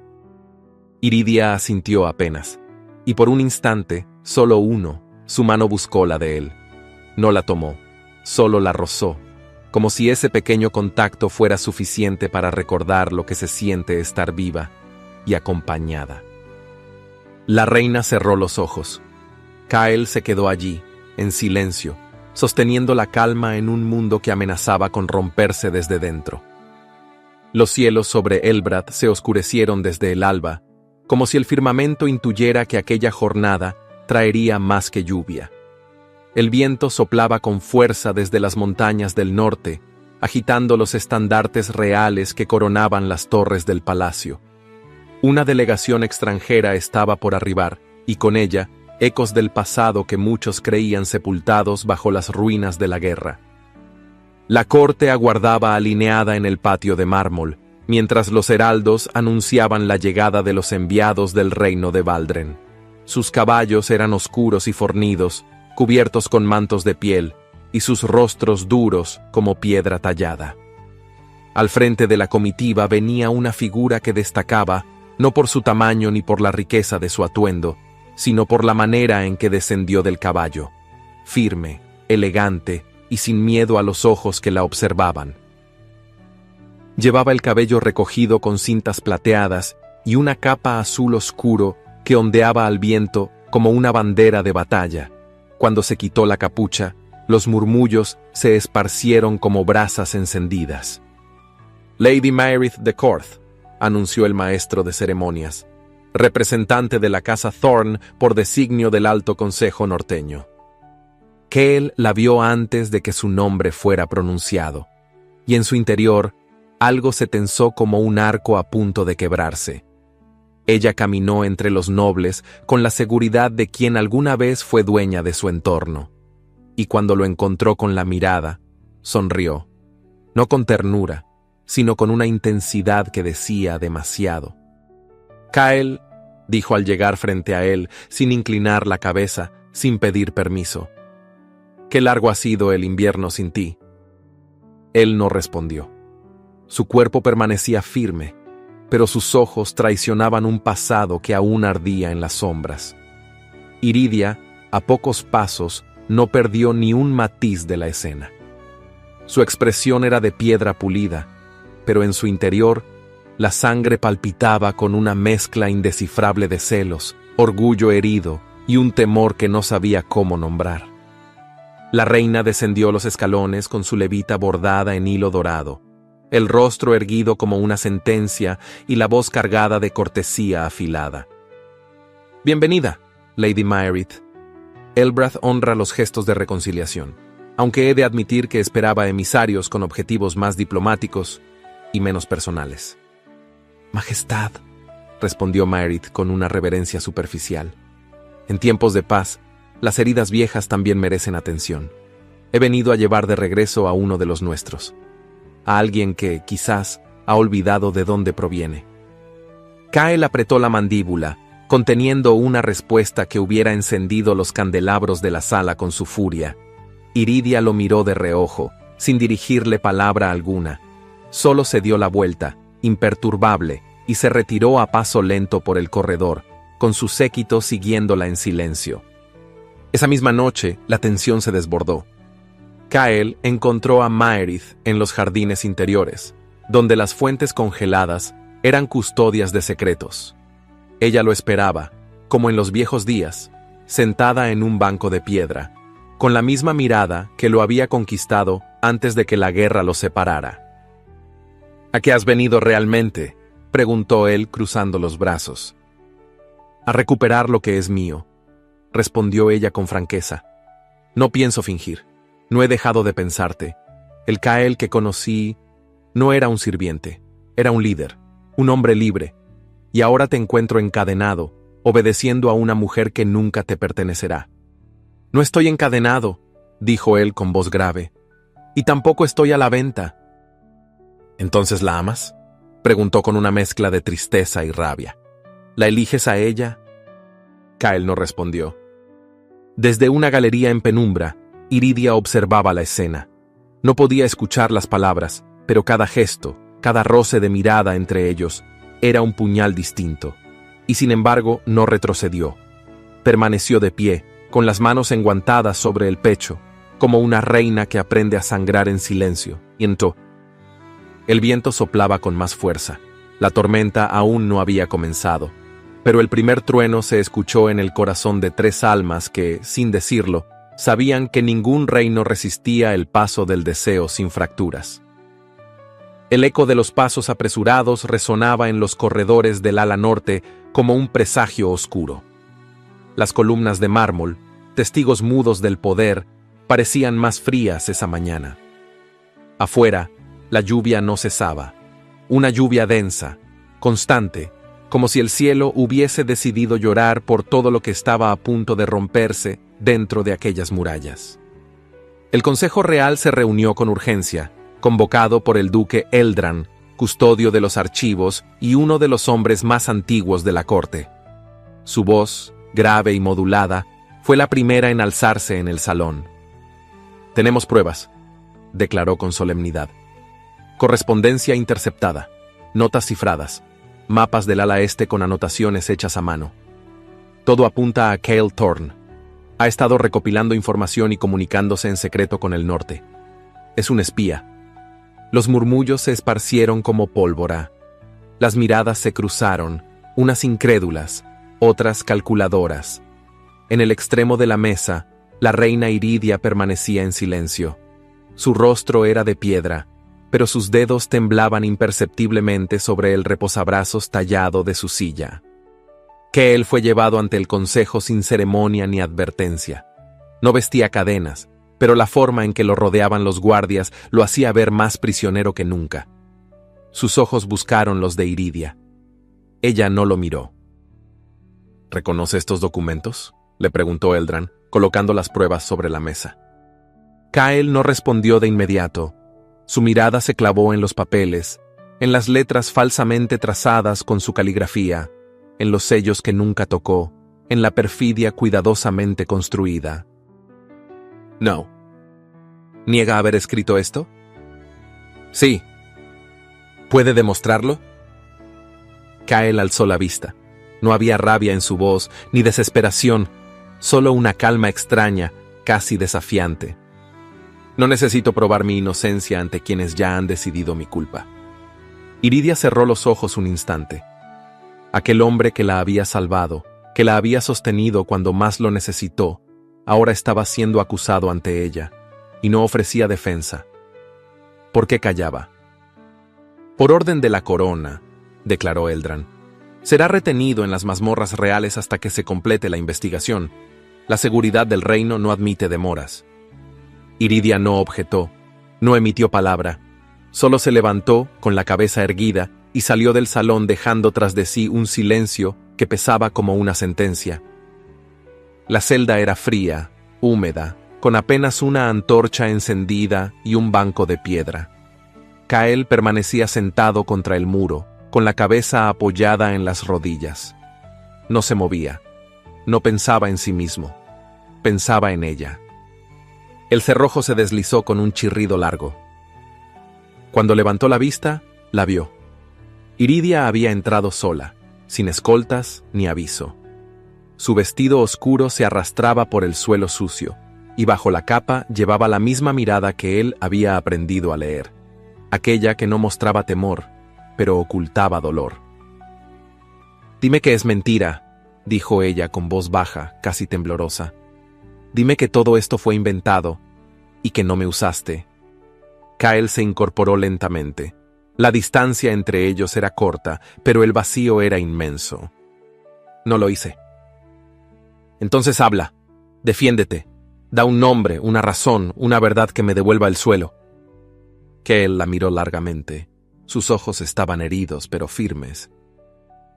Iridia asintió apenas, y por un instante, solo uno, su mano buscó la de él. No la tomó, solo la rozó, como si ese pequeño contacto fuera suficiente para recordar lo que se siente estar viva y acompañada. La reina cerró los ojos. Kael se quedó allí, en silencio, sosteniendo la calma en un mundo que amenazaba con romperse desde dentro. Los cielos sobre Elbrad se oscurecieron desde el alba, como si el firmamento intuyera que aquella jornada traería más que lluvia. El viento soplaba con fuerza desde las montañas del norte, agitando los estandartes reales que coronaban las torres del palacio. Una delegación extranjera estaba por arribar, y con ella, ecos del pasado que muchos creían sepultados bajo las ruinas de la guerra. La corte aguardaba alineada en el patio de mármol, mientras los heraldos anunciaban la llegada de los enviados del reino de Valdren. Sus caballos eran oscuros y fornidos, cubiertos con mantos de piel, y sus rostros duros como piedra tallada. Al frente de la comitiva venía una figura que destacaba, no por su tamaño ni por la riqueza de su atuendo, sino por la manera en que descendió del caballo, firme, elegante y sin miedo a los ojos que la observaban. Llevaba el cabello recogido con cintas plateadas y una capa azul oscuro que ondeaba al viento como una bandera de batalla. Cuando se quitó la capucha, los murmullos se esparcieron como brasas encendidas. «Lady Mairith de Corth», anunció el maestro de ceremonias, representante de la casa Thorne por designio del Alto Consejo norteño. Kael la vio antes de que su nombre fuera pronunciado, y en su interior algo se tensó como un arco a punto de quebrarse. Ella caminó entre los nobles con la seguridad de quien alguna vez fue dueña de su entorno, y cuando lo encontró con la mirada, sonrió, no con ternura, sino con una intensidad que decía demasiado. «Kael», dijo al llegar frente a él, sin inclinar la cabeza, sin pedir permiso, «¿qué largo ha sido el invierno sin ti?» Él no respondió. Su cuerpo permanecía firme, pero sus ojos traicionaban un pasado que aún ardía en las sombras. Iridia, a pocos pasos, no perdió ni un matiz de la escena. Su expresión era de piedra pulida, pero en su interior la sangre palpitaba con una mezcla indescifrable de celos, orgullo herido y un temor que no sabía cómo nombrar. La reina descendió los escalones con su levita bordada en hilo dorado, el rostro erguido como una sentencia y la voz cargada de cortesía afilada. Bienvenida, Lady Mairead. Elbrath honra los gestos de reconciliación, aunque he de admitir que esperaba emisarios con objetivos más diplomáticos y menos personales. Majestad, respondió Mairead con una reverencia superficial. En tiempos de paz, las heridas viejas también merecen atención. He venido a llevar de regreso a uno de los nuestros, a alguien que, quizás, ha olvidado de dónde proviene. Kael apretó la mandíbula, conteniendo una respuesta que hubiera encendido los candelabros de la sala con su furia. Iridia lo miró de reojo, sin dirigirle palabra alguna. Solo se dio la vuelta, imperturbable, y se retiró a paso lento por el corredor, con su séquito siguiéndola en silencio. Esa misma noche, la tensión se desbordó. Kael encontró a Mairead en los jardines interiores, donde las fuentes congeladas eran custodias de secretos. Ella lo esperaba, como en los viejos días, sentada en un banco de piedra, con la misma mirada que lo había conquistado antes de que la guerra los separara. ¿A qué has venido realmente?, preguntó él cruzando los brazos. A recuperar lo que es mío, respondió ella con franqueza. No pienso fingir, no he dejado de pensarte. El Kael que conocí no era un sirviente, era un líder, un hombre libre, y ahora te encuentro encadenado, obedeciendo a una mujer que nunca te pertenecerá. No estoy encadenado, dijo él con voz grave, y tampoco estoy a la venta. ¿Entonces la amas?, preguntó con una mezcla de tristeza y rabia. ¿La eliges a ella? Kael no respondió. Desde una galería en penumbra, Iridia observaba la escena. No podía escuchar las palabras, pero cada gesto, cada roce de mirada entre ellos, era un puñal distinto. Y sin embargo, no retrocedió. Permaneció de pie, con las manos enguantadas sobre el pecho, como una reina que aprende a sangrar en silencio, y entonces el viento soplaba con más fuerza. La tormenta aún no había comenzado, pero el primer trueno se escuchó en el corazón de 3 almas que, sin decirlo, sabían que ningún reino resistía el paso del deseo sin fracturas. El eco de los pasos apresurados resonaba en los corredores del ala norte como un presagio oscuro. Las columnas de mármol, testigos mudos del poder, parecían más frías esa mañana. Afuera, la lluvia no cesaba. Una lluvia densa, constante, como si el cielo hubiese decidido llorar por todo lo que estaba a punto de romperse dentro de aquellas murallas. El Consejo Real se reunió con urgencia, convocado por el duque Eldran, custodio de los archivos y uno de los hombres más antiguos de la corte. Su voz, grave y modulada, fue la primera en alzarse en el salón. «Tenemos pruebas», declaró con solemnidad. Correspondencia interceptada, notas cifradas, mapas del ala este con anotaciones hechas a mano. Todo apunta a Kael Thorne. Ha estado recopilando información y comunicándose en secreto con el norte. Es un espía. Los murmullos se esparcieron como pólvora. Las miradas se cruzaron, unas incrédulas, otras calculadoras. En el extremo de la mesa, la reina Iridia permanecía en silencio. Su rostro era de piedra, pero sus dedos temblaban imperceptiblemente sobre el reposabrazos tallado de su silla. Kael fue llevado ante el consejo sin ceremonia ni advertencia. No vestía cadenas, pero la forma en que lo rodeaban los guardias lo hacía ver más prisionero que nunca. Sus ojos buscaron los de Iridia. Ella no lo miró. ¿Reconoce estos documentos?, le preguntó Eldran, colocando las pruebas sobre la mesa. Kael no respondió de inmediato. Su mirada se clavó en los papeles, en las letras falsamente trazadas con su caligrafía, en los sellos que nunca tocó, en la perfidia cuidadosamente construida. No. ¿Niega haber escrito esto? Sí. ¿Puede demostrarlo? Kael alzó la vista. No había rabia en su voz, ni desesperación, solo una calma extraña, casi desafiante. No necesito probar mi inocencia ante quienes ya han decidido mi culpa. Iridia cerró los ojos un instante. Aquel hombre que la había salvado, que la había sostenido cuando más lo necesitó, ahora estaba siendo acusado ante ella, y no ofrecía defensa. ¿Por qué callaba? Por orden de la corona, declaró Eldran. Será retenido en las mazmorras reales hasta que se complete la investigación. La seguridad del reino no admite demoras. Iridia no objetó, no emitió palabra. Solo se levantó, con la cabeza erguida, y salió del salón dejando tras de sí un silencio que pesaba como una sentencia. La celda era fría, húmeda, con apenas una antorcha encendida y un banco de piedra. Kael permanecía sentado contra el muro, con la cabeza apoyada en las rodillas. No se movía. No pensaba en sí mismo. Pensaba en ella. El cerrojo se deslizó con un chirrido largo. Cuando levantó la vista, la vio. Iridia había entrado sola, sin escoltas ni aviso. Su vestido oscuro se arrastraba por el suelo sucio, y bajo la capa llevaba la misma mirada que él había aprendido a leer, aquella que no mostraba temor, pero ocultaba dolor. «Dime que es mentira», dijo ella con voz baja, casi temblorosa. «Dime que todo esto fue inventado, y que no me usaste». Kael se incorporó lentamente. La distancia entre ellos era corta, pero el vacío era inmenso. «No lo hice». «Entonces habla, defiéndete, da un nombre, una razón, una verdad que me devuelva el suelo». Kael la miró largamente. Sus ojos estaban heridos, pero firmes.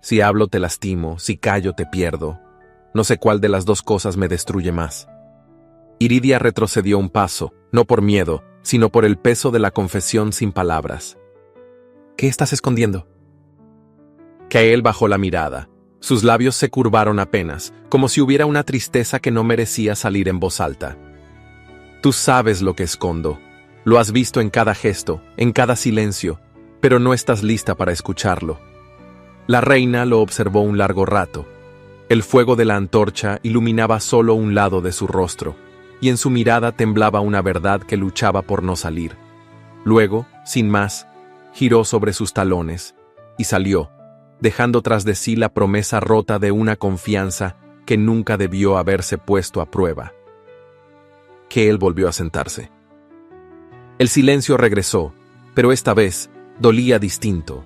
«Si hablo te lastimo, si callo te pierdo. No sé cuál de las dos cosas me destruye más». Iridia retrocedió un paso, no por miedo, sino por el peso de la confesión sin palabras. «¿Qué estás escondiendo?» Kael bajó la mirada. Sus labios se curvaron apenas, como si hubiera una tristeza que no merecía salir en voz alta. «Tú sabes lo que escondo. Lo has visto en cada gesto, en cada silencio, pero no estás lista para escucharlo». La reina lo observó un largo rato. El fuego de la antorcha iluminaba solo un lado de su rostro, y en su mirada temblaba una verdad que luchaba por no salir. Luego, sin más, giró sobre sus talones y salió, dejando tras de sí la promesa rota de una confianza que nunca debió haberse puesto a prueba. Kael volvió a sentarse. El silencio regresó, pero esta vez dolía distinto,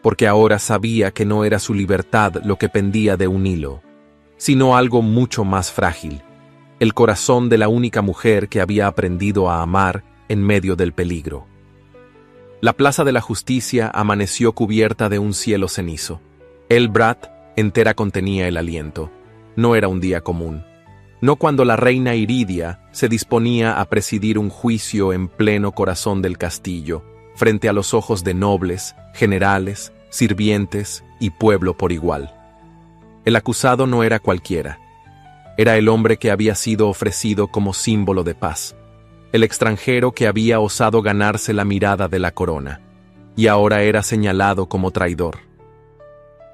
porque ahora sabía que no era su libertad lo que pendía de un hilo, sino algo mucho más frágil, el corazón de la única mujer que había aprendido a amar en medio del peligro. La plaza de la justicia amaneció cubierta de un cielo cenizo. Elbrat entera contenía el aliento. No era un día común. No cuando la reina Iridia se disponía a presidir un juicio en pleno corazón del castillo, frente a los ojos de nobles, generales, sirvientes y pueblo por igual. El acusado no era cualquiera. Era el hombre que había sido ofrecido como símbolo de paz, el extranjero que había osado ganarse la mirada de la corona, y ahora era señalado como traidor.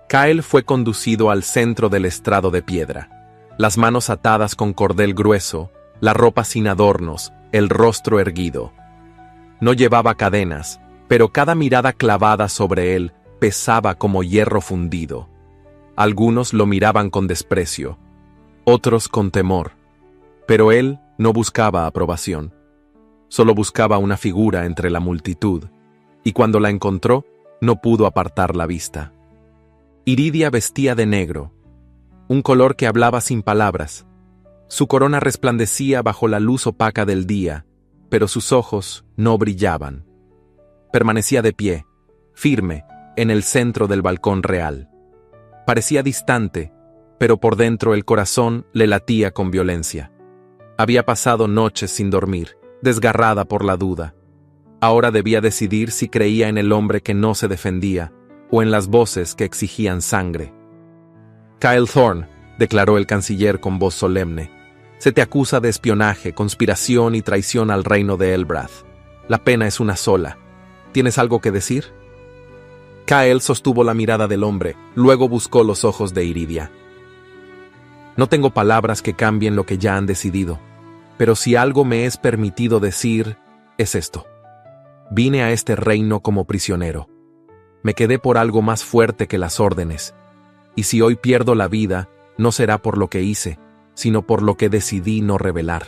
Kael fue conducido al centro del estrado de piedra, las manos atadas con cordel grueso, la ropa sin adornos, el rostro erguido. No llevaba cadenas, pero cada mirada clavada sobre él pesaba como hierro fundido. Algunos lo miraban con desprecio, otros con temor, pero él no buscaba aprobación. Solo buscaba una figura entre la multitud, y cuando la encontró, no pudo apartar la vista. Iridia vestía de negro, un color que hablaba sin palabras. Su corona resplandecía bajo la luz opaca del día, pero sus ojos no brillaban. Permanecía de pie, firme, en el centro del balcón real. Parecía distante, pero por dentro el corazón le latía con violencia. Había pasado noches sin dormir, desgarrada por la duda. Ahora debía decidir si creía en el hombre que no se defendía, o en las voces que exigían sangre. «Kael Thorne», declaró el canciller con voz solemne, «se te acusa de espionaje, conspiración y traición al reino de Elbrath. La pena es una sola. ¿Tienes algo que decir?» Kael sostuvo la mirada del hombre, luego buscó los ojos de Iridia. «No tengo palabras que cambien lo que ya han decidido, pero si algo me es permitido decir, es esto. Vine a este reino como prisionero. Me quedé por algo más fuerte que las órdenes, y si hoy pierdo la vida, no será por lo que hice, sino por lo que decidí no revelar».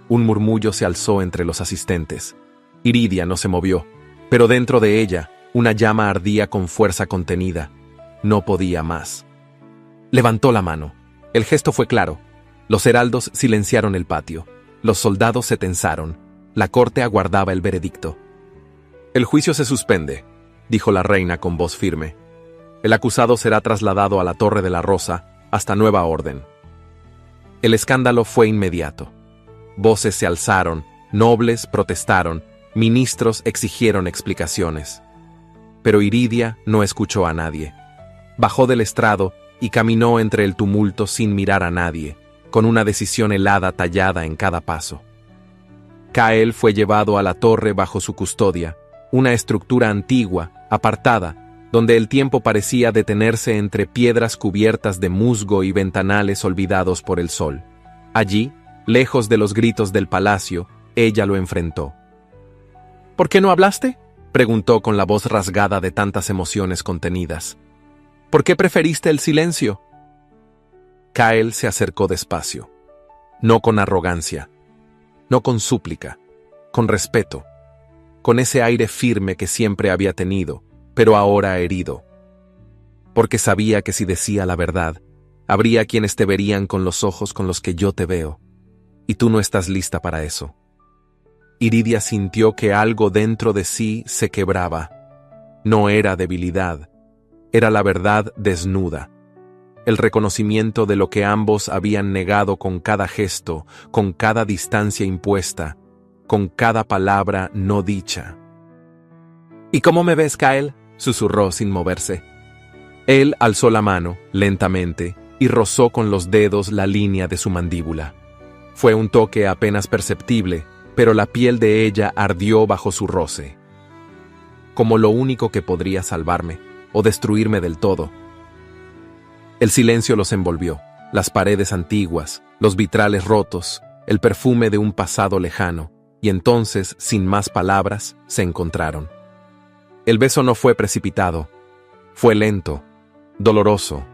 Un murmullo se alzó entre los asistentes. Iridia no se movió, pero dentro de ella, una llama ardía con fuerza contenida. No podía más. Levantó la mano. El gesto fue claro. Los heraldos silenciaron el patio. Los soldados se tensaron. La corte aguardaba el veredicto. «El juicio se suspende», dijo la reina con voz firme. «El acusado será trasladado a la Torre de la Rosa hasta nueva orden». El escándalo fue inmediato. Voces se alzaron, nobles protestaron, ministros exigieron explicaciones. Pero Iridia no escuchó a nadie. Bajó del estrado y caminó entre el tumulto sin mirar a nadie, con una decisión helada tallada en cada paso. Cael fue llevado a la torre bajo su custodia, una estructura antigua, apartada, donde el tiempo parecía detenerse entre piedras cubiertas de musgo y ventanales olvidados por el sol. Allí, lejos de los gritos del palacio, ella lo enfrentó. «¿Por qué no hablaste?», preguntó con la voz rasgada de tantas emociones contenidas. «¿Por qué preferiste el silencio?». Cael se acercó despacio, no con arrogancia, no con súplica, con respeto, con ese aire firme que siempre había tenido, pero ahora herido. Porque sabía que si decía la verdad, habría quienes te verían con los ojos con los que yo te veo, y tú no estás lista para eso. Iridia sintió que algo dentro de sí se quebraba. No era debilidad, era la verdad desnuda. El reconocimiento de lo que ambos habían negado con cada gesto, con cada distancia impuesta, con cada palabra no dicha. «¿Y cómo me ves, Cael?», susurró sin moverse. Él alzó la mano, lentamente, y rozó con los dedos la línea de su mandíbula. Fue un toque apenas perceptible, pero la piel de ella ardió bajo su roce. Como lo único que podría salvarme, o destruirme del todo. El silencio los envolvió, las paredes antiguas, los vitrales rotos, el perfume de un pasado lejano, y entonces, sin más palabras, se encontraron. El beso no fue precipitado, fue lento, doloroso,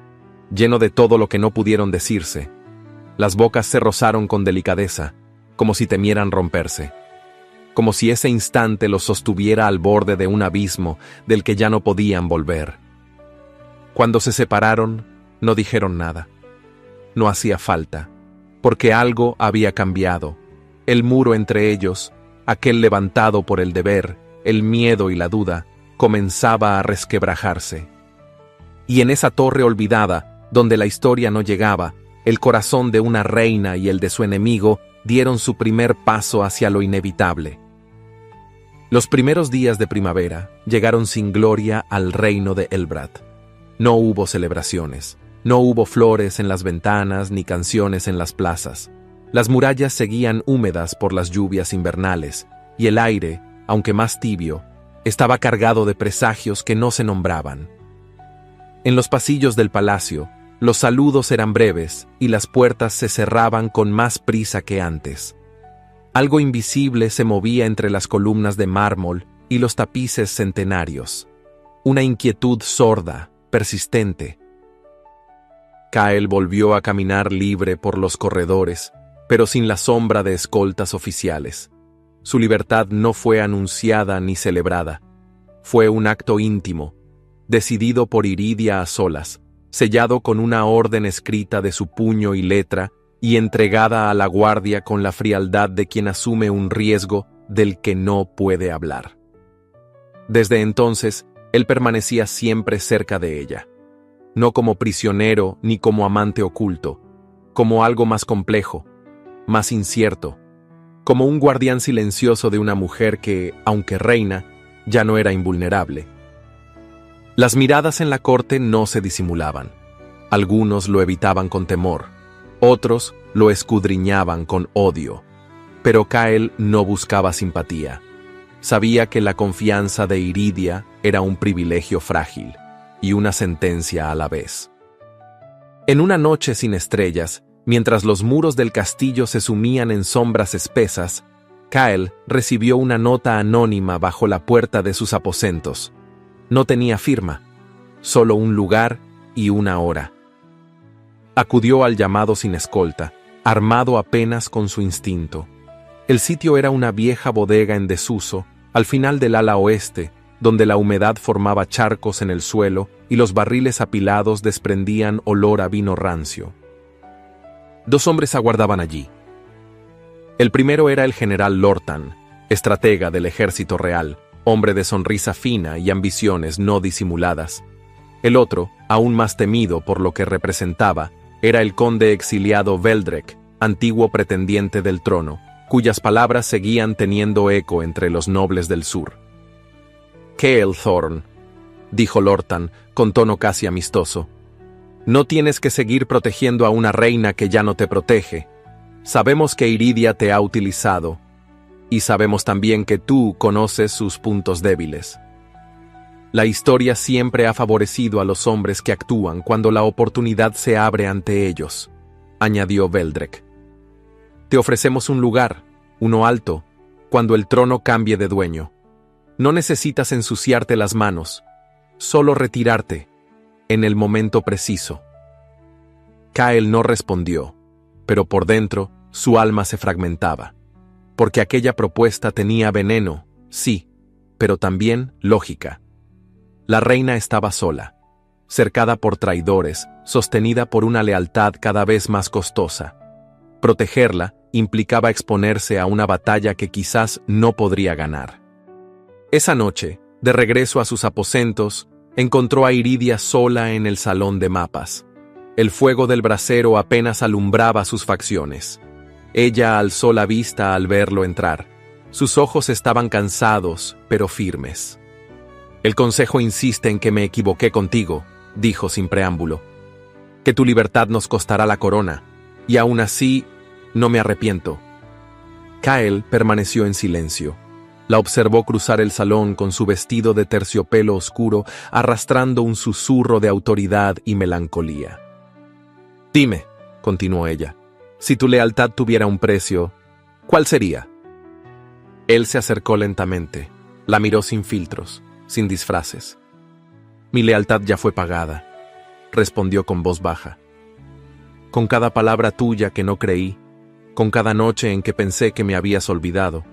lleno de todo lo que no pudieron decirse. Las bocas se rozaron con delicadeza, como si temieran romperse, como si ese instante los sostuviera al borde de un abismo del que ya no podían volver. Cuando se separaron, no dijeron nada. No hacía falta, porque algo había cambiado. El muro entre ellos, aquel levantado por el deber, el miedo y la duda, comenzaba a resquebrajarse. Y en esa torre olvidada, donde la historia no llegaba, el corazón de una reina y el de su enemigo dieron su primer paso hacia lo inevitable. Los primeros días de primavera llegaron sin gloria al reino de Elbrad. No hubo celebraciones, no hubo flores en las ventanas ni canciones en las plazas. Las murallas seguían húmedas por las lluvias invernales, y el aire, aunque más tibio, estaba cargado de presagios que no se nombraban. En los pasillos del palacio, los saludos eran breves y las puertas se cerraban con más prisa que antes. Algo invisible se movía entre las columnas de mármol y los tapices centenarios. Una inquietud sorda, persistente. Cael volvió a caminar libre por los corredores, pero sin la sombra de escoltas oficiales. Su libertad no fue anunciada ni celebrada. Fue un acto íntimo, decidido por Iridia a solas, sellado con una orden escrita de su puño y letra y entregada a la guardia con la frialdad de quien asume un riesgo del que no puede hablar. Desde entonces, él permanecía siempre cerca de ella, no como prisionero ni como amante oculto, como algo más complejo, más incierto, como un guardián silencioso de una mujer que, aunque reina, ya no era invulnerable. Las miradas en la corte no se disimulaban. Algunos lo evitaban con temor, otros lo escudriñaban con odio. Pero Cael no buscaba simpatía. Sabía que la confianza de Iridia era un privilegio frágil y una sentencia a la vez. En una noche sin estrellas, mientras los muros del castillo se sumían en sombras espesas, Cael recibió una nota anónima bajo la puerta de sus aposentos. No tenía firma, solo un lugar y una hora. Acudió al llamado sin escolta, armado apenas con su instinto. El sitio era una vieja bodega en desuso, al final del ala oeste, donde la humedad formaba charcos en el suelo y los barriles apilados desprendían olor a vino rancio. Dos hombres aguardaban allí. El primero era el general Lortan, estratega del ejército real, hombre de sonrisa fina y ambiciones no disimuladas. El otro, aún más temido por lo que representaba, era el conde exiliado Veldrek, antiguo pretendiente del trono, cuyas palabras seguían teniendo eco entre los nobles del sur. «Kael Thorn», dijo Lortan, con tono casi amistoso, «no tienes que seguir protegiendo a una reina que ya no te protege. Sabemos que Iridia te ha utilizado, y sabemos también que tú conoces sus puntos débiles. La historia siempre ha favorecido a los hombres que actúan cuando la oportunidad se abre ante ellos», añadió Veldrek. «Te ofrecemos un lugar, uno alto, cuando el trono cambie de dueño. No necesitas ensuciarte las manos, solo retirarte, en el momento preciso». Kael no respondió, pero por dentro su alma se fragmentaba, porque aquella propuesta tenía veneno, sí, pero también lógica. La reina estaba sola, cercada por traidores, sostenida por una lealtad cada vez más costosa. Protegerla implicaba exponerse a una batalla que quizás no podría ganar. Esa noche, de regreso a sus aposentos, encontró a Iridia sola en el salón de mapas. El fuego del brasero apenas alumbraba sus facciones. Ella alzó la vista al verlo entrar. Sus ojos estaban cansados, pero firmes. «El consejo insiste en que me equivoqué contigo», dijo sin preámbulo. «Que tu libertad nos costará la corona, y aún así, no me arrepiento». Kael permaneció en silencio. La observó cruzar el salón con su vestido de terciopelo oscuro, arrastrando un susurro de autoridad y melancolía. «Dime», continuó ella, «si tu lealtad tuviera un precio, ¿cuál sería?» Él se acercó lentamente, la miró sin filtros, sin disfraces. «Mi lealtad ya fue pagada», respondió con voz baja. «Con cada palabra tuya que no creí, con cada noche en que pensé que me habías olvidado,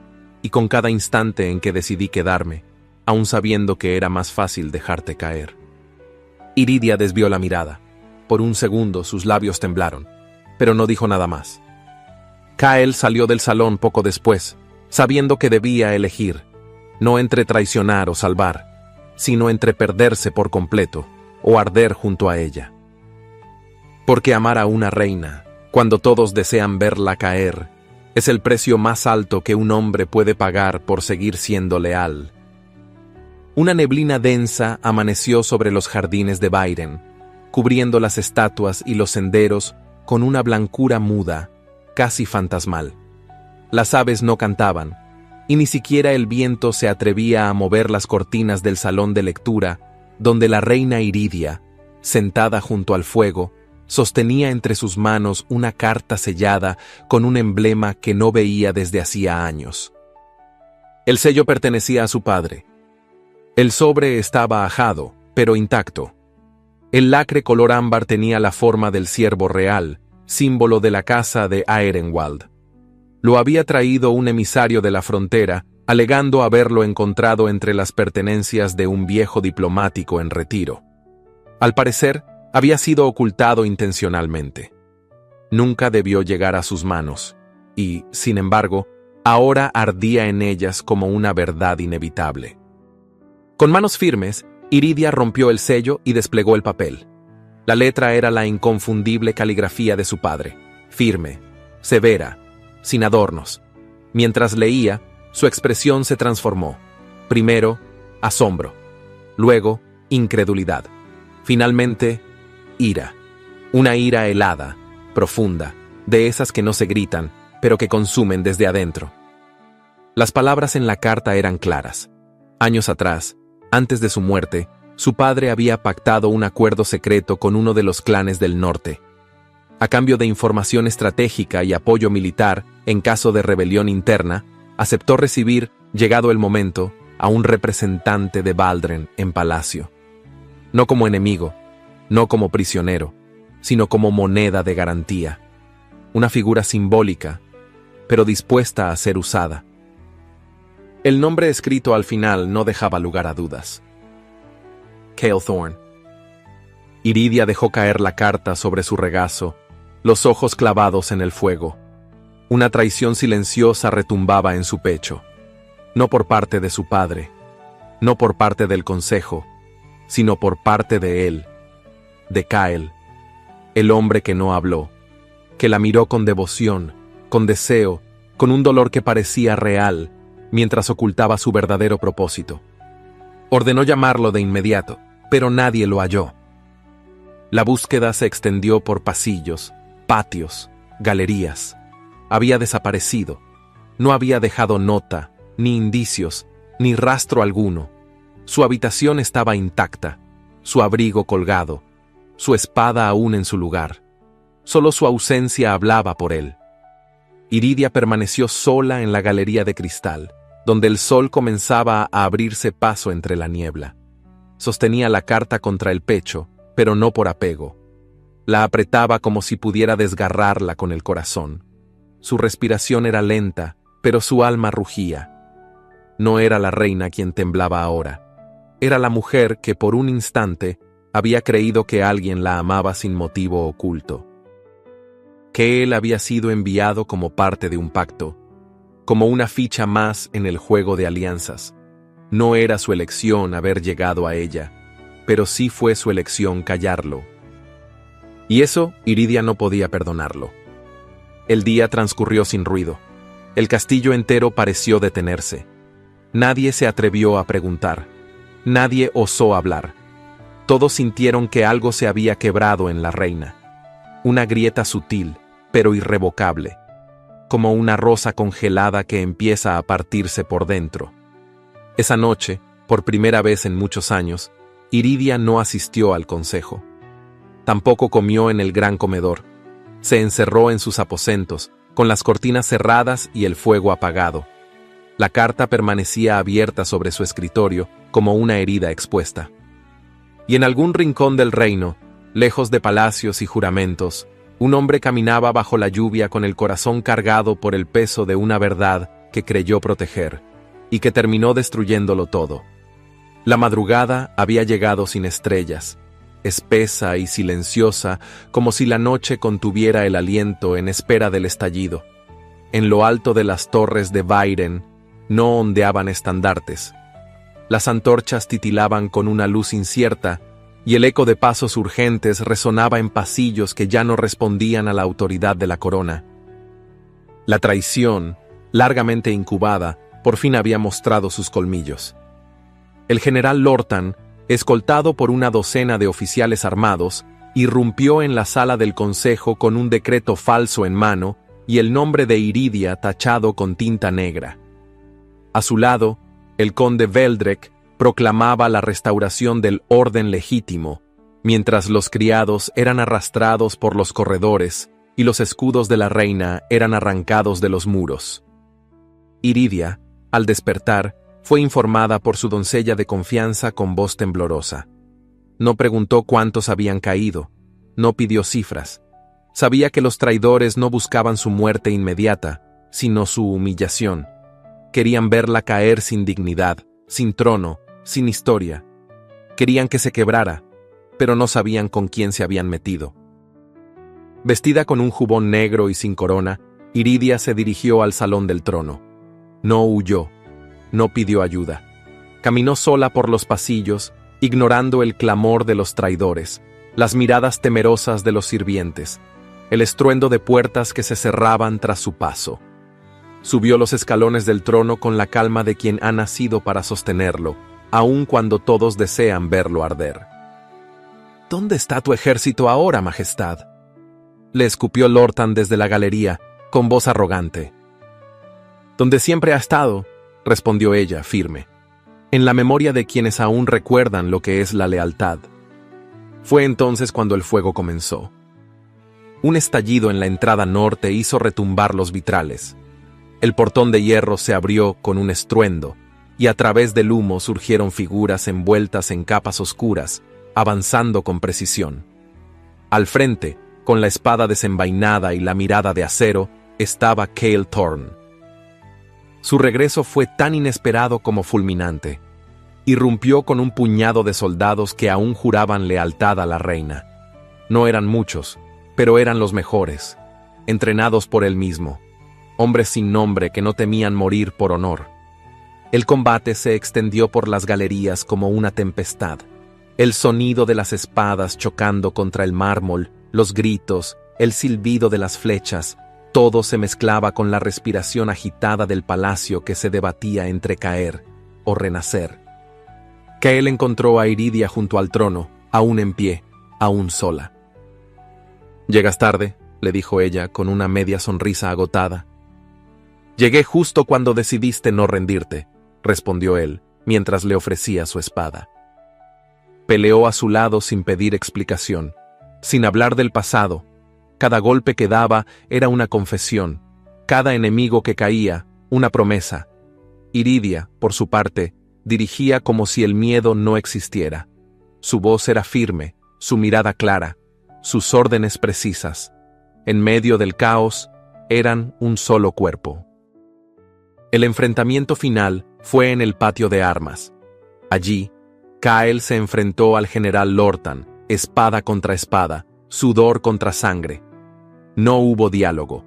y con cada instante en que decidí quedarme, aun sabiendo que era más fácil dejarte caer». Iridia desvió la mirada. Por un segundo sus labios temblaron, pero no dijo nada más. Kael salió del salón poco después, sabiendo que debía elegir, no entre traicionar o salvar, sino entre perderse por completo o arder junto a ella. Porque amar a una reina, cuando todos desean verla caer, es el precio más alto que un hombre puede pagar por seguir siendo leal. Una neblina densa amaneció sobre los jardines de Bairen, cubriendo las estatuas y los senderos con una blancura muda, casi fantasmal. Las aves no cantaban, y ni siquiera el viento se atrevía a mover las cortinas del salón de lectura, donde la reina Iridia, sentada junto al fuego, sostenía entre sus manos una carta sellada con un emblema que no veía desde hacía años. El sello pertenecía a su padre. El sobre estaba ajado, pero intacto. El lacre color ámbar tenía la forma del ciervo real, símbolo de la casa de Aerenwald. Lo había traído un emisario de la frontera, alegando haberlo encontrado entre las pertenencias de un viejo diplomático en retiro. Al parecer, había sido ocultado intencionalmente. Nunca debió llegar a sus manos, y, sin embargo, ahora ardía en ellas como una verdad inevitable. Con manos firmes, Iridia rompió el sello y desplegó el papel. La letra era la inconfundible caligrafía de su padre, firme, severa, sin adornos. Mientras leía, su expresión se transformó. Primero, asombro. Luego, incredulidad. Finalmente, ira. Una ira helada, profunda, de esas que no se gritan, pero que consumen desde adentro. Las palabras en la carta eran claras. Años atrás, antes de su muerte, su padre había pactado un acuerdo secreto con uno de los clanes del norte. A cambio de información estratégica y apoyo militar en caso de rebelión interna, aceptó recibir, llegado el momento, a un representante de Baldren en palacio. No como enemigo, no como prisionero, sino como moneda de garantía. Una figura simbólica, pero dispuesta a ser usada. El nombre escrito al final no dejaba lugar a dudas. Cale Thorne. Iridia dejó caer la carta sobre su regazo, los ojos clavados en el fuego. Una traición silenciosa retumbaba en su pecho. No por parte de su padre, no por parte del consejo, sino por parte de él, de Cale, el hombre que no habló, que la miró con devoción, con deseo, con un dolor que parecía real, mientras ocultaba su verdadero propósito. Ordenó llamarlo de inmediato, pero nadie lo halló. La búsqueda se extendió por pasillos, patios, galerías. Había desaparecido. No había dejado nota, ni indicios, ni rastro alguno. Su habitación estaba intacta, su abrigo colgado, su espada aún en su lugar. Solo su ausencia hablaba por él. Iridia permaneció sola en la galería de cristal, donde el sol comenzaba a abrirse paso entre la niebla. Sostenía la carta contra el pecho, pero no por apego. La apretaba como si pudiera desgarrarla con el corazón. Su respiración era lenta, pero su alma rugía. No era la reina quien temblaba ahora. Era la mujer que por un instante había creído que alguien la amaba sin motivo oculto. Que él había sido enviado como parte de un pacto, como una ficha más en el juego de alianzas. No era su elección haber llegado a ella, pero sí fue su elección callarlo. Y eso Iridia no podía perdonarlo. El día transcurrió sin ruido. El castillo entero pareció detenerse. Nadie se atrevió a preguntar. Nadie osó hablar. Todos sintieron que algo se había quebrado en la reina. Una grieta sutil, pero irrevocable, como una rosa congelada que empieza a partirse por dentro. Esa noche, por primera vez en muchos años, Iridia no asistió al consejo. Tampoco comió en el gran comedor. Se encerró en sus aposentos, con las cortinas cerradas y el fuego apagado. La carta permanecía abierta sobre su escritorio, como una herida expuesta. Y en algún rincón del reino, lejos de palacios y juramentos, un hombre caminaba bajo la lluvia con el corazón cargado por el peso de una verdad que creyó proteger, y que terminó destruyéndolo todo. La madrugada había llegado sin estrellas, espesa y silenciosa, como si la noche contuviera el aliento en espera del estallido. En lo alto de las torres de Bairen no ondeaban estandartes. Las antorchas titilaban con una luz incierta, y el eco de pasos urgentes resonaba en pasillos que ya no respondían a la autoridad de la corona. La traición, largamente incubada, por fin había mostrado sus colmillos. El general Lortan, escoltado por una docena de oficiales armados, irrumpió en la sala del consejo con un decreto falso en mano y el nombre de Iridia tachado con tinta negra. A su lado, el conde Veldrek proclamaba la restauración del orden legítimo, mientras los criados eran arrastrados por los corredores y los escudos de la reina eran arrancados de los muros. Iridia, al despertar, fue informada por su doncella de confianza con voz temblorosa. No preguntó cuántos habían caído, no pidió cifras. Sabía que los traidores no buscaban su muerte inmediata, sino su humillación. Querían verla caer sin dignidad, sin trono, sin historia. Querían que se quebrara, pero no sabían con quién se habían metido. Vestida con un jubón negro y sin corona, Iridia se dirigió al salón del trono. No huyó, no pidió ayuda. Caminó sola por los pasillos, ignorando el clamor de los traidores, las miradas temerosas de los sirvientes, el estruendo de puertas que se cerraban tras su paso. Subió los escalones del trono con la calma de quien ha nacido para sostenerlo, aun cuando todos desean verlo arder. «¿Dónde está tu ejército ahora, Majestad?», le escupió Lortan desde la galería, con voz arrogante. «Donde siempre ha estado», respondió ella, firme, «en la memoria de quienes aún recuerdan lo que es la lealtad». Fue entonces cuando el fuego comenzó. Un estallido en la entrada norte hizo retumbar los vitrales. El portón de hierro se abrió con un estruendo, y a través del humo surgieron figuras envueltas en capas oscuras, avanzando con precisión. Al frente, con la espada desenvainada y la mirada de acero, estaba Cale Thorne. Su regreso fue tan inesperado como fulminante. Irrumpió con un puñado de soldados que aún juraban lealtad a la reina. No eran muchos, pero eran los mejores, entrenados por él mismo, hombres sin nombre que no temían morir por honor. El combate se extendió por las galerías como una tempestad. El sonido de las espadas chocando contra el mármol, los gritos, el silbido de las flechas, todo se mezclaba con la respiración agitada del palacio que se debatía entre caer o renacer. Kael encontró a Iridia junto al trono, aún en pie, aún sola. «Llegas tarde», le dijo ella con una media sonrisa agotada. «Llegué justo cuando decidiste no rendirte», respondió él, mientras le ofrecía su espada. Peleó a su lado sin pedir explicación, sin hablar del pasado. Cada golpe que daba era una confesión, cada enemigo que caía, una promesa. Iridia, por su parte, dirigía como si el miedo no existiera. Su voz era firme, su mirada clara, sus órdenes precisas. En medio del caos, eran un solo cuerpo. El enfrentamiento final fue en el patio de armas. Allí, Kael se enfrentó al general Lortan, espada contra espada, sudor contra sangre. No hubo diálogo,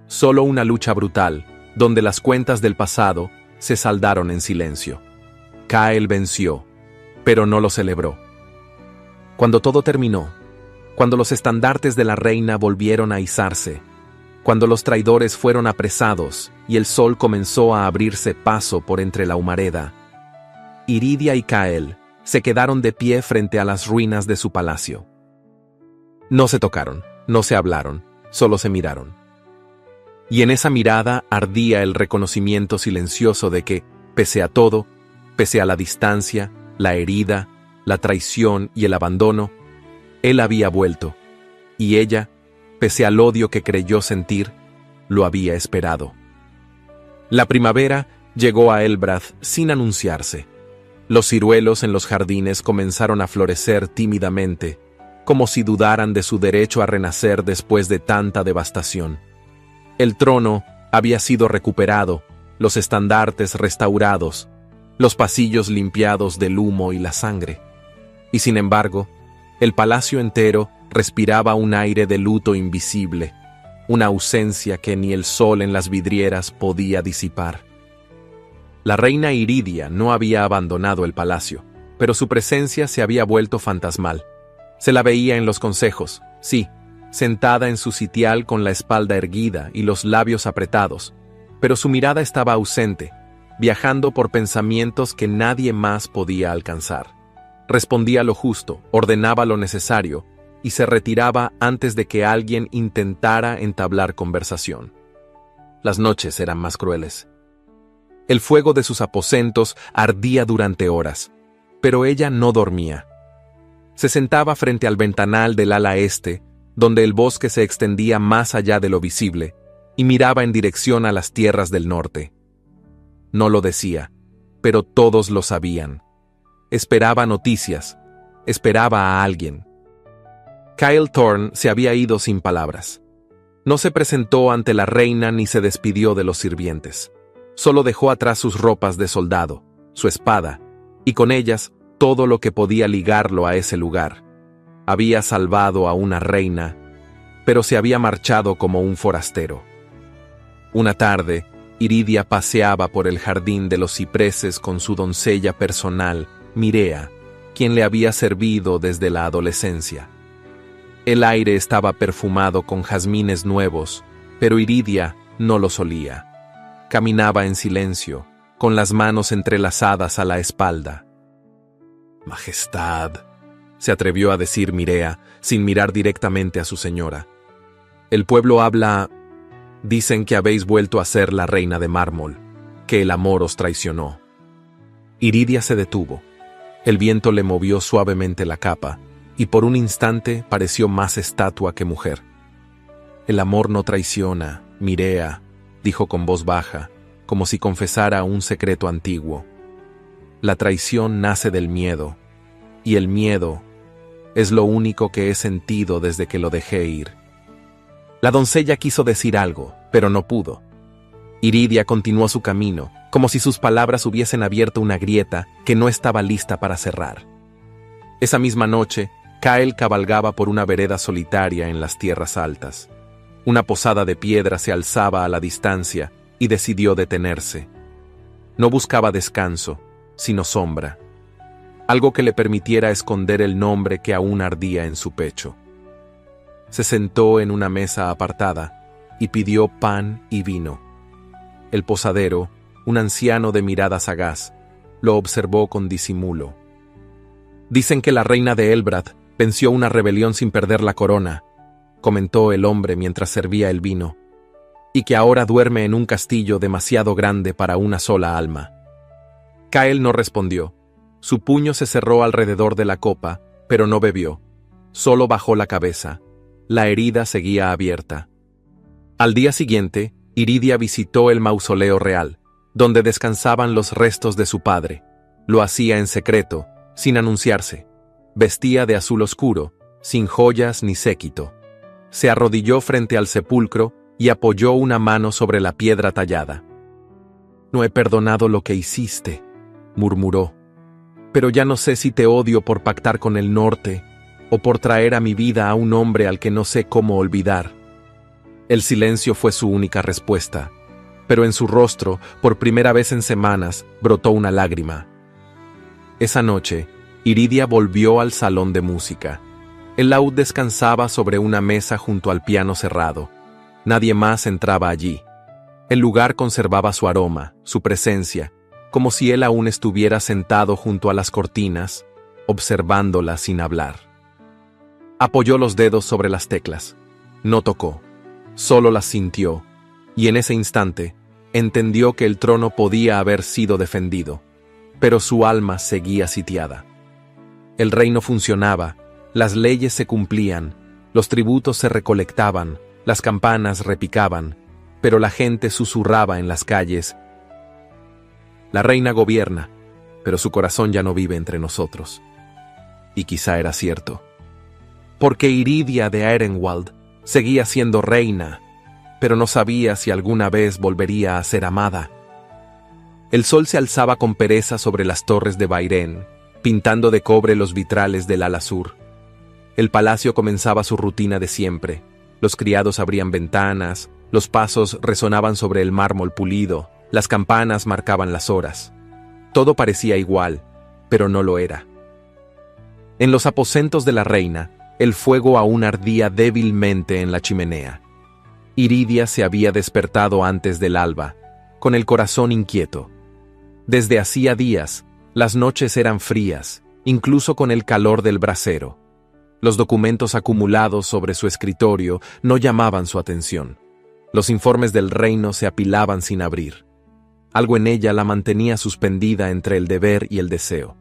solo una lucha brutal, donde las cuentas del pasado se saldaron en silencio. Kael venció, pero no lo celebró. Cuando todo terminó, cuando los estandartes de la reina volvieron a izarse, cuando los traidores fueron apresados y el sol comenzó a abrirse paso por entre la humareda, Iridia y Kael se quedaron de pie frente a las ruinas de su palacio. No se tocaron, no se hablaron, solo se miraron. Y en esa mirada ardía el reconocimiento silencioso de que, pese a todo, pese a la distancia, la herida, la traición y el abandono, él había vuelto, y ella, pese al odio que creyó sentir, lo había esperado. La primavera llegó a Elbrath sin anunciarse. Los ciruelos en los jardines comenzaron a florecer tímidamente, como si dudaran de su derecho a renacer después de tanta devastación. El trono había sido recuperado, los estandartes restaurados, los pasillos limpiados del humo y la sangre. Y sin embargo, el palacio entero respiraba un aire de luto invisible, una ausencia que ni el sol en las vidrieras podía disipar. La reina Iridia no había abandonado el palacio, pero su presencia se había vuelto fantasmal. Se la veía en los consejos, sí, sentada en su sitial con la espalda erguida y los labios apretados, pero su mirada estaba ausente, viajando por pensamientos que nadie más podía alcanzar. Respondía lo justo, ordenaba lo necesario, y se retiraba antes de que alguien intentara entablar conversación. Las noches eran más crueles. El fuego de sus aposentos ardía durante horas, pero ella no dormía. Se sentaba frente al ventanal del ala este, donde el bosque se extendía más allá de lo visible, y miraba en dirección a las tierras del norte. No lo decía, pero todos lo sabían. Esperaba noticias, esperaba a alguien. Kael Thorne se había ido sin palabras. No se presentó ante la reina ni se despidió de los sirvientes. Solo dejó atrás sus ropas de soldado, su espada, y con ellas todo lo que podía ligarlo a ese lugar. Había salvado a una reina, pero se había marchado como un forastero. Una tarde, Iridia paseaba por el jardín de los cipreses con su doncella personal, Mirea, quien le había servido desde la adolescencia. El aire estaba perfumado con jazmines nuevos, pero Iridia no los olía. Caminaba en silencio, con las manos entrelazadas a la espalda. «Majestad», se atrevió a decir Mirea, sin mirar directamente a su señora. «El pueblo habla... Dicen que habéis vuelto a ser la reina de mármol, que el amor os traicionó». Iridia se detuvo. El viento le movió suavemente la capa, y por un instante pareció más estatua que mujer. «El amor no traiciona, Mirea», dijo con voz baja, como si confesara un secreto antiguo. «La traición nace del miedo, y el miedo es lo único que he sentido desde que lo dejé ir». La doncella quiso decir algo, pero no pudo. Iridia continuó su camino, como si sus palabras hubiesen abierto una grieta que no estaba lista para cerrar. Esa misma noche, Kael cabalgaba por una vereda solitaria en las tierras altas. Una posada de piedra se alzaba a la distancia y decidió detenerse. No buscaba descanso, sino sombra. Algo que le permitiera esconder el nombre que aún ardía en su pecho. Se sentó en una mesa apartada y pidió pan y vino. El posadero, un anciano de mirada sagaz, lo observó con disimulo. «Dicen que la reina de Elbrad venció una rebelión sin perder la corona», comentó el hombre mientras servía el vino, «y que ahora duerme en un castillo demasiado grande para una sola alma». Kael no respondió. Su puño se cerró alrededor de la copa, pero no bebió. Solo bajó la cabeza. La herida seguía abierta. Al día siguiente, Iridia visitó el mausoleo real, donde descansaban los restos de su padre. Lo hacía en secreto, sin anunciarse. Vestía de azul oscuro, sin joyas ni séquito. Se arrodilló frente al sepulcro y apoyó una mano sobre la piedra tallada. «No he perdonado lo que hiciste», murmuró. «Pero ya no sé si te odio por pactar con el norte o por traer a mi vida a un hombre al que no sé cómo olvidar». El silencio fue su única respuesta, pero en su rostro, por primera vez en semanas, brotó una lágrima. Esa noche, Iridia volvió al salón de música. El laúd descansaba sobre una mesa junto al piano cerrado. Nadie más entraba allí. El lugar conservaba su aroma, su presencia, como si él aún estuviera sentado junto a las cortinas, observándola sin hablar. Apoyó los dedos sobre las teclas. No tocó. Solo las sintió, y en ese instante entendió que el trono podía haber sido defendido, pero su alma seguía sitiada. El reino funcionaba, las leyes se cumplían, los tributos se recolectaban, las campanas repicaban, pero la gente susurraba en las calles: «La reina gobierna, pero su corazón ya no vive entre nosotros». Y quizá era cierto. Porque Iridia de Aerenwald seguía siendo reina, pero no sabía si alguna vez volvería a ser amada. El sol se alzaba con pereza sobre las torres de Bairén, pintando de cobre los vitrales del ala sur. El palacio comenzaba su rutina de siempre. Los criados abrían ventanas, los pasos resonaban sobre el mármol pulido, las campanas marcaban las horas. Todo parecía igual, pero no lo era. En los aposentos de la reina, el fuego aún ardía débilmente en la chimenea. Iridia se había despertado antes del alba, con el corazón inquieto. Desde hacía días, las noches eran frías, incluso con el calor del brasero. Los documentos acumulados sobre su escritorio no llamaban su atención. Los informes del reino se apilaban sin abrir. Algo en ella la mantenía suspendida entre el deber y el deseo.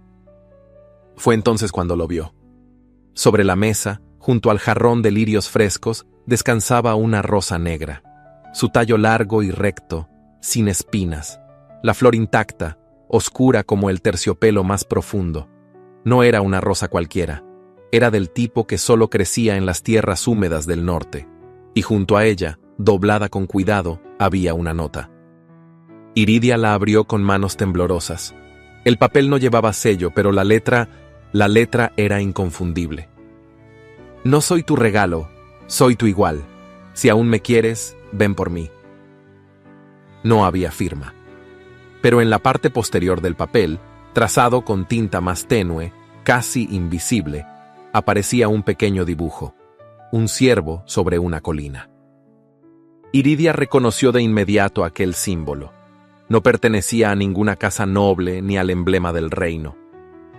Fue entonces cuando lo vio. Sobre la mesa, junto al jarrón de lirios frescos, descansaba una rosa negra. Su tallo largo y recto, sin espinas. La flor intacta, oscura como el terciopelo más profundo. No era una rosa cualquiera. Era del tipo que solo crecía en las tierras húmedas del norte. Y junto a ella, doblada con cuidado, había una nota. Iridia la abrió con manos temblorosas. El papel no llevaba sello, pero la letra era inconfundible. «No soy tu regalo, soy tu igual. Si aún me quieres, ven por mí». No había firma. Pero en la parte posterior del papel, trazado con tinta más tenue, casi invisible, aparecía un pequeño dibujo: un ciervo sobre una colina. Iridia reconoció de inmediato aquel símbolo. No pertenecía a ninguna casa noble ni al emblema del reino.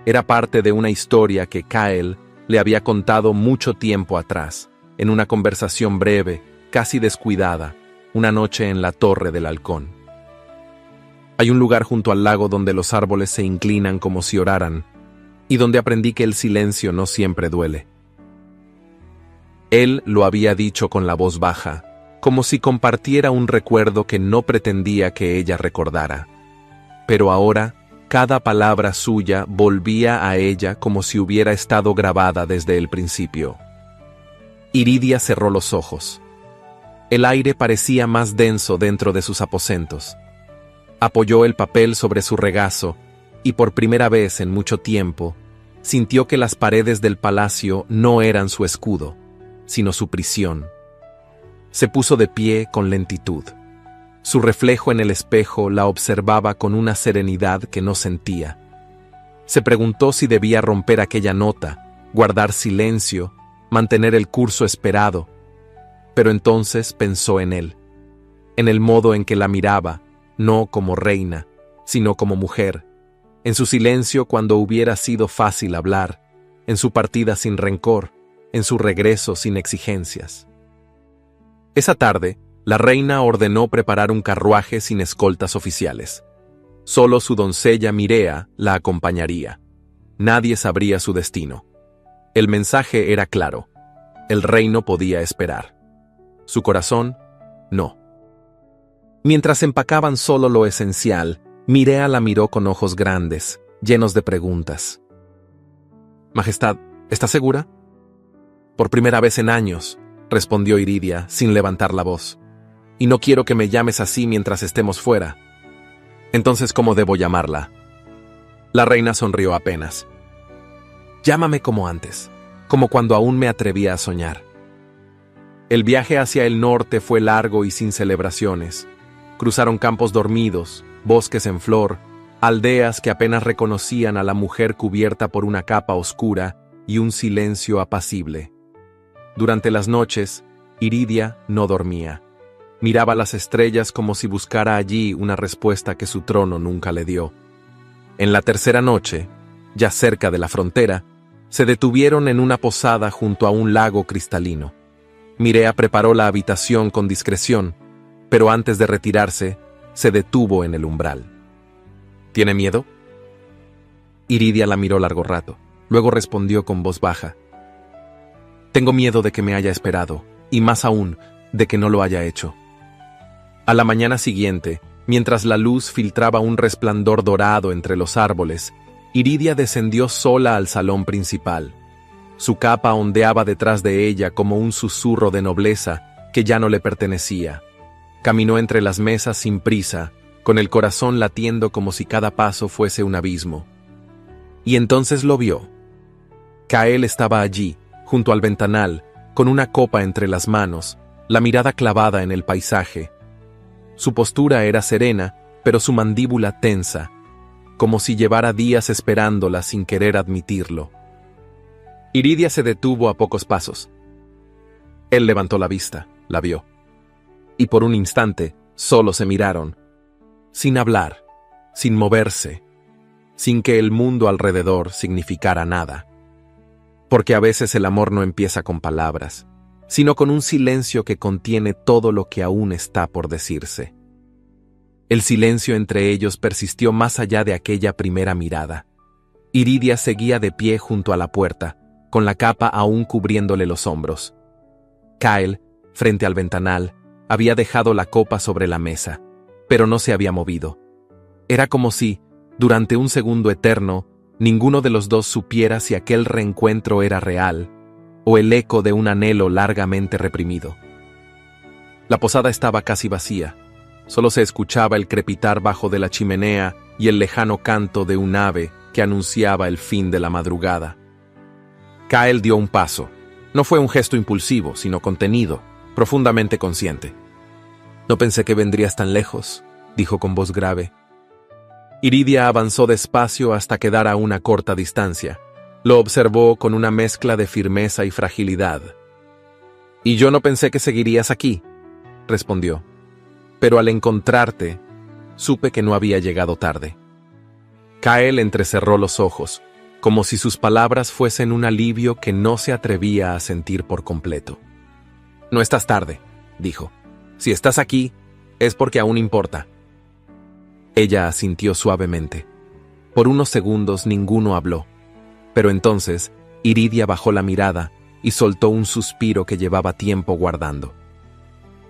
Era parte de una historia que Kael le había contado mucho tiempo atrás, en una conversación breve, casi descuidada, una noche en la Torre del Halcón. Hay un lugar junto al lago donde los árboles se inclinan como si oraran, y donde aprendí que el silencio no siempre duele. Él lo había dicho con la voz baja, como si compartiera un recuerdo que no pretendía que ella recordara. Pero ahora, cada palabra suya volvía a ella como si hubiera estado grabada desde el principio. Iridia cerró los ojos. El aire parecía más denso dentro de sus aposentos. Apoyó el papel sobre su regazo y por primera vez en mucho tiempo sintió que las paredes del palacio no eran su escudo, sino su prisión. Se puso de pie con lentitud. Su reflejo en el espejo la observaba con una serenidad que no sentía. Se preguntó si debía romper aquella nota, guardar silencio, mantener el curso esperado. Pero entonces pensó en él, en el modo en que la miraba, no como reina, sino como mujer, en su silencio cuando hubiera sido fácil hablar, en su partida sin rencor, en su regreso sin exigencias. Esa tarde, la reina ordenó preparar un carruaje sin escoltas oficiales. Solo su doncella Mirea la acompañaría. Nadie sabría su destino. El mensaje era claro. El reino podía esperar. Su corazón, no. Mientras empacaban solo lo esencial, Mirea la miró con ojos grandes, llenos de preguntas. «Majestad, ¿está segura?» «Por primera vez en años», respondió Iridia, sin levantar la voz. «Y no quiero que me llames así mientras estemos fuera». «Entonces, ¿cómo debo llamarla?» La reina sonrió apenas. «Llámame como antes, como cuando aún me atrevía a soñar». El viaje hacia el norte fue largo y sin celebraciones. Cruzaron campos dormidos, bosques en flor, aldeas que apenas reconocían a la mujer cubierta por una capa oscura y un silencio apacible. Durante las noches, Iridia no dormía. Miraba las estrellas como si buscara allí una respuesta que su trono nunca le dio. En la tercera noche, ya cerca de la frontera, se detuvieron en una posada junto a un lago cristalino. Mirea preparó la habitación con discreción, pero antes de retirarse, se detuvo en el umbral. ¿Tiene miedo? Iridia la miró largo rato. Luego respondió con voz baja. Tengo miedo de que me haya esperado, y más aún, de que no lo haya hecho. A la mañana siguiente, mientras la luz filtraba un resplandor dorado entre los árboles, Iridia descendió sola al salón principal. Su capa ondeaba detrás de ella como un susurro de nobleza que ya no le pertenecía. Caminó entre las mesas sin prisa, con el corazón latiendo como si cada paso fuese un abismo. Y entonces lo vio. Kael estaba allí, junto al ventanal, con una copa entre las manos, la mirada clavada en el paisaje. Su postura era serena, pero su mandíbula tensa, como si llevara días esperándola sin querer admitirlo. Iridia se detuvo a pocos pasos. Él levantó la vista, la vio. Y por un instante, solo se miraron, sin hablar, sin moverse, sin que el mundo alrededor significara nada. Porque a veces el amor no empieza con palabras, sino con un silencio que contiene todo lo que aún está por decirse. El silencio entre ellos persistió más allá de aquella primera mirada. Iridia seguía de pie junto a la puerta, con la capa aún cubriéndole los hombros. Kael, frente al ventanal, había dejado la copa sobre la mesa, pero no se había movido. Era como si, durante un segundo eterno, ninguno de los dos supiera si aquel reencuentro era real o el eco de un anhelo largamente reprimido. La posada estaba casi vacía. Solo se escuchaba el crepitar bajo de la chimenea y el lejano canto de un ave que anunciaba el fin de la madrugada. Kael dio un paso. No fue un gesto impulsivo, sino contenido, profundamente consciente. «No pensé que vendrías tan lejos», dijo con voz grave. Iridia avanzó despacio hasta quedar a una corta distancia. Lo observó con una mezcla de firmeza y fragilidad. «Y yo no pensé que seguirías aquí», respondió. «Pero al encontrarte, supe que no había llegado tarde». Kael entrecerró los ojos, como si sus palabras fuesen un alivio que no se atrevía a sentir por completo. «No estás tarde», dijo. «Si estás aquí, es porque aún importa». Ella asintió suavemente. Por unos segundos ninguno habló, pero entonces Iridia bajó la mirada y soltó un suspiro que llevaba tiempo guardando.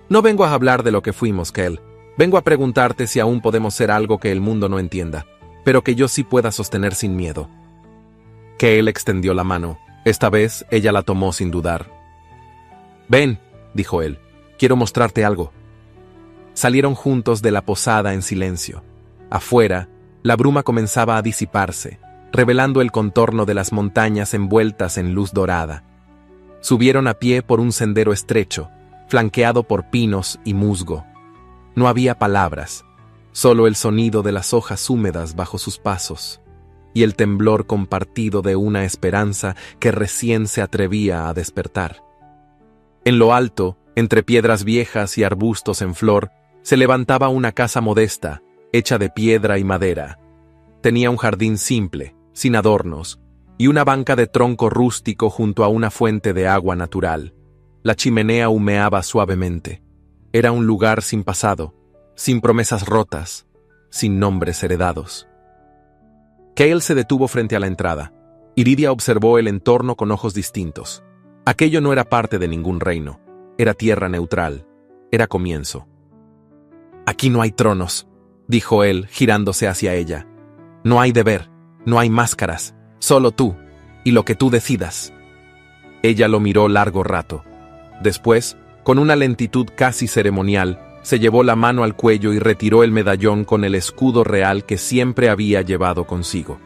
«No vengo a hablar de lo que fuimos, Kael. Vengo a preguntarte si aún podemos ser algo que el mundo no entienda, pero que yo sí pueda sostener sin miedo». Kael extendió la mano. Esta vez ella la tomó sin dudar. «Ven», dijo él. quiero mostrarte algo. Salieron juntos de la posada en silencio. Afuera, la bruma comenzaba a disiparse, revelando el contorno de las montañas envueltas en luz dorada. Subieron a pie por un sendero estrecho, flanqueado por pinos y musgo. No había palabras, solo el sonido de las hojas húmedas bajo sus pasos, y el temblor compartido de una esperanza que recién se atrevía a despertar. En lo alto, entre piedras viejas y arbustos en flor, se levantaba una casa modesta, hecha de piedra y madera. Tenía un jardín simple, sin adornos, y una banca de tronco rústico junto a una fuente de agua natural. La chimenea humeaba suavemente. Era un lugar sin pasado, sin promesas rotas, sin nombres heredados. Cale se detuvo frente a la entrada. Iridia observó el entorno con ojos distintos. Aquello no era parte de ningún reino. Era tierra neutral. Era comienzo. «Aquí no hay tronos», dijo él, girándose hacia ella. «No hay deber, no hay máscaras, solo tú, y lo que tú decidas». Ella lo miró largo rato. Después, con una lentitud casi ceremonial, se llevó la mano al cuello y retiró el medallón con el escudo real que siempre había llevado consigo.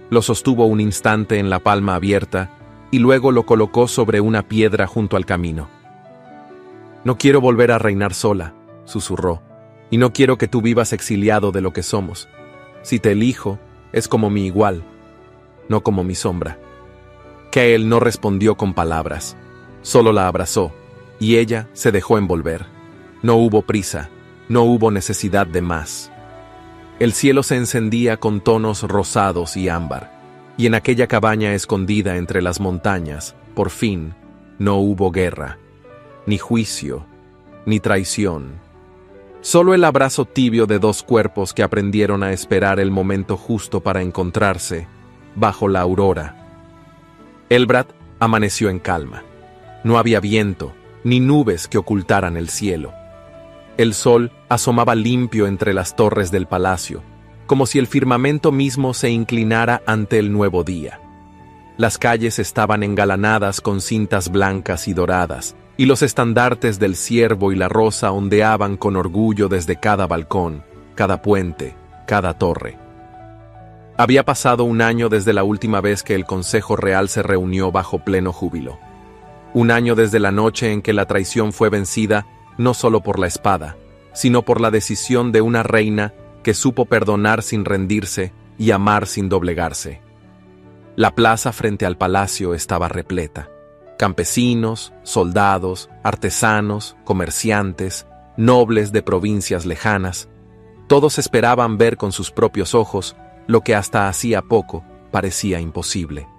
Lo sostuvo un instante en la palma abierta y luego lo colocó sobre una piedra junto al camino. «No quiero volver a reinar sola», susurró, «y no quiero que tú vivas exiliado de lo que somos. Si te elijo, es como mi igual, no como mi sombra». Cale no respondió con palabras, solo la abrazó, y ella se dejó envolver. No hubo prisa, no hubo necesidad de más. El cielo se encendía con tonos rosados y ámbar, y en aquella cabaña escondida entre las montañas, por fin, no hubo guerra, ni juicio, ni traición. Solo el abrazo tibio de dos cuerpos que aprendieron a esperar el momento justo para encontrarse, bajo la aurora. Elbrad amaneció en calma. No había viento, ni nubes que ocultaran el cielo. El sol asomaba limpio entre las torres del palacio, como si el firmamento mismo se inclinara ante el nuevo día. Las calles estaban engalanadas con cintas blancas y doradas, y los estandartes del ciervo y la rosa ondeaban con orgullo desde cada balcón, cada puente, cada torre. Había pasado un año desde la última vez que el Consejo Real se reunió bajo pleno júbilo. Un año desde la noche en que la traición fue vencida, no solo por la espada, sino por la decisión de una reina que supo perdonar sin rendirse y amar sin doblegarse. La plaza frente al palacio estaba repleta. Campesinos, soldados, artesanos, comerciantes, nobles de provincias lejanas, todos esperaban ver con sus propios ojos lo que hasta hacía poco parecía imposible.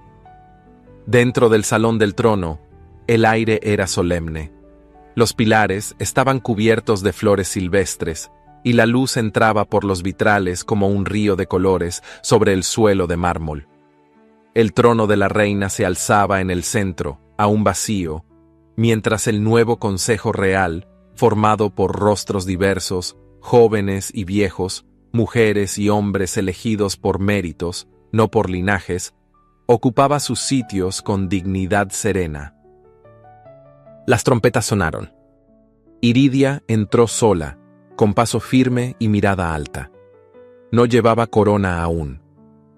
Dentro del salón del trono, el aire era solemne. Los pilares estaban cubiertos de flores silvestres, y la luz entraba por los vitrales como un río de colores sobre el suelo de mármol. El trono de la reina se alzaba en el centro, aún vacío, mientras el nuevo Consejo Real, formado por rostros diversos, jóvenes y viejos, mujeres y hombres elegidos por méritos, no por linajes, ocupaba sus sitios con dignidad serena. Las trompetas sonaron. Iridia entró sola, con paso firme y mirada alta. No llevaba corona aún.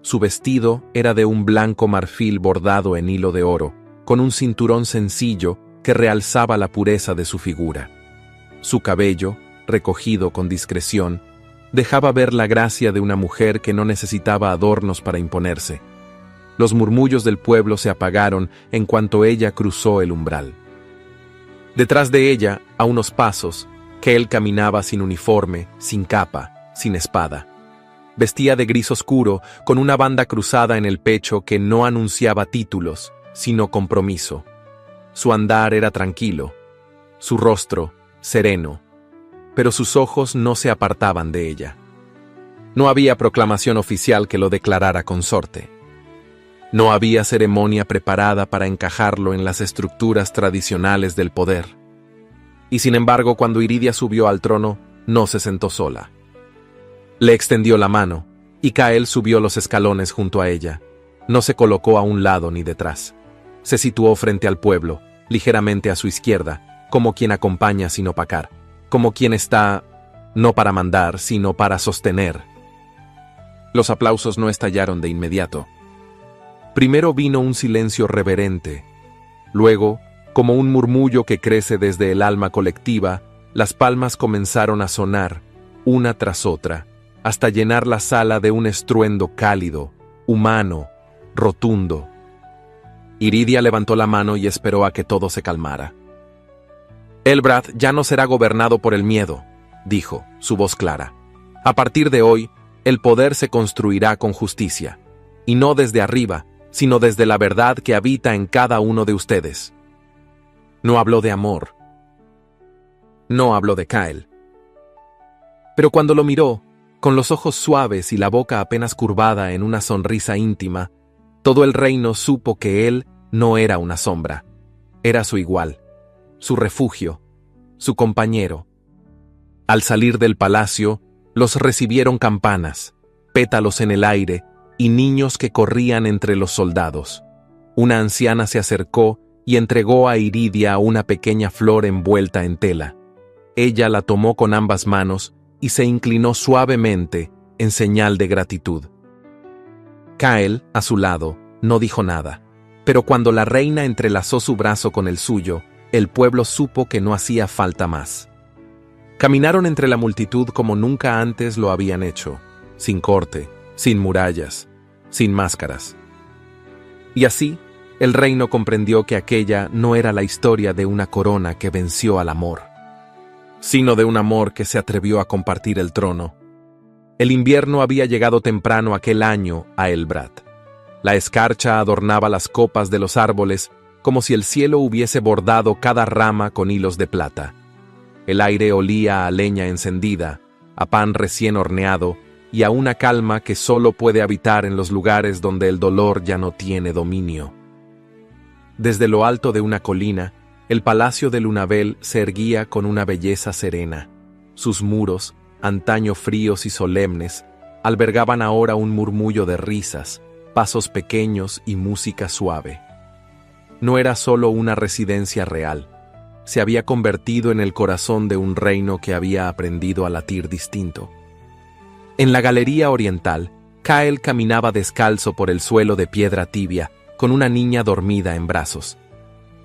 Su vestido era de un blanco marfil bordado en hilo de oro, con un cinturón sencillo que realzaba la pureza de su figura. Su cabello, recogido con discreción, dejaba ver la gracia de una mujer que no necesitaba adornos para imponerse. Los murmullos del pueblo se apagaron en cuanto ella cruzó el umbral. Detrás de ella, a unos pasos, Cale caminaba sin uniforme, sin capa, sin espada. Vestía de gris oscuro, con una banda cruzada en el pecho que no anunciaba títulos, sino compromiso. Su andar era tranquilo, su rostro sereno, pero sus ojos no se apartaban de ella. No había proclamación oficial que lo declarara consorte. No había ceremonia preparada para encajarlo en las estructuras tradicionales del poder. Y sin embargo, cuando Iridia subió al trono, no se sentó sola. Le extendió la mano, y Cale subió los escalones junto a ella. No se colocó a un lado ni detrás. Se situó frente al pueblo, ligeramente a su izquierda, como quien acompaña sin opacar, como quien está, no para mandar, sino para sostener. Los aplausos no estallaron de inmediato. Primero vino un silencio reverente. Luego, como un murmullo que crece desde el alma colectiva, las palmas comenzaron a sonar, una tras otra, hasta llenar la sala de un estruendo cálido, humano, rotundo. Iridia levantó la mano y esperó a que todo se calmara. Elbrad ya no será gobernado por el miedo, dijo, su voz clara. A partir de hoy, el poder se construirá con justicia, y no desde arriba, sino desde la verdad que habita en cada uno de ustedes. No habló de amor. No habló de Kael. Pero cuando lo miró, con los ojos suaves y la boca apenas curvada en una sonrisa íntima, todo el reino supo que él no era una sombra. Era su igual, su refugio, su compañero. Al salir del palacio, los recibieron campanas, pétalos en el aire y niños que corrían entre los soldados. Una anciana se acercó y entregó a Iridia una pequeña flor envuelta en tela. Ella la tomó con ambas manos y se inclinó suavemente en señal de gratitud. Kael, a su lado, no dijo nada, pero cuando la reina entrelazó su brazo con el suyo, el pueblo supo que no hacía falta más. Caminaron entre la multitud como nunca antes lo habían hecho, sin corte, sin murallas, sin máscaras. Y así, el reino comprendió que aquella no era la historia de una corona que venció al amor, sino de un amor que se atrevió a compartir el trono. El invierno había llegado temprano aquel año a Elbrad. La escarcha adornaba las copas de los árboles como si el cielo hubiese bordado cada rama con hilos de plata. El aire olía a leña encendida, a pan recién horneado y a una calma que solo puede habitar en los lugares donde el dolor ya no tiene dominio. Desde lo alto de una colina, el palacio de Lunabel se erguía con una belleza serena. Sus muros, antaño fríos y solemnes, albergaban ahora un murmullo de risas, pasos pequeños y música suave. No era solo una residencia real, se había convertido en el corazón de un reino que había aprendido a latir distinto. En la galería oriental, Kael caminaba descalzo por el suelo de piedra tibia, con una niña dormida en brazos.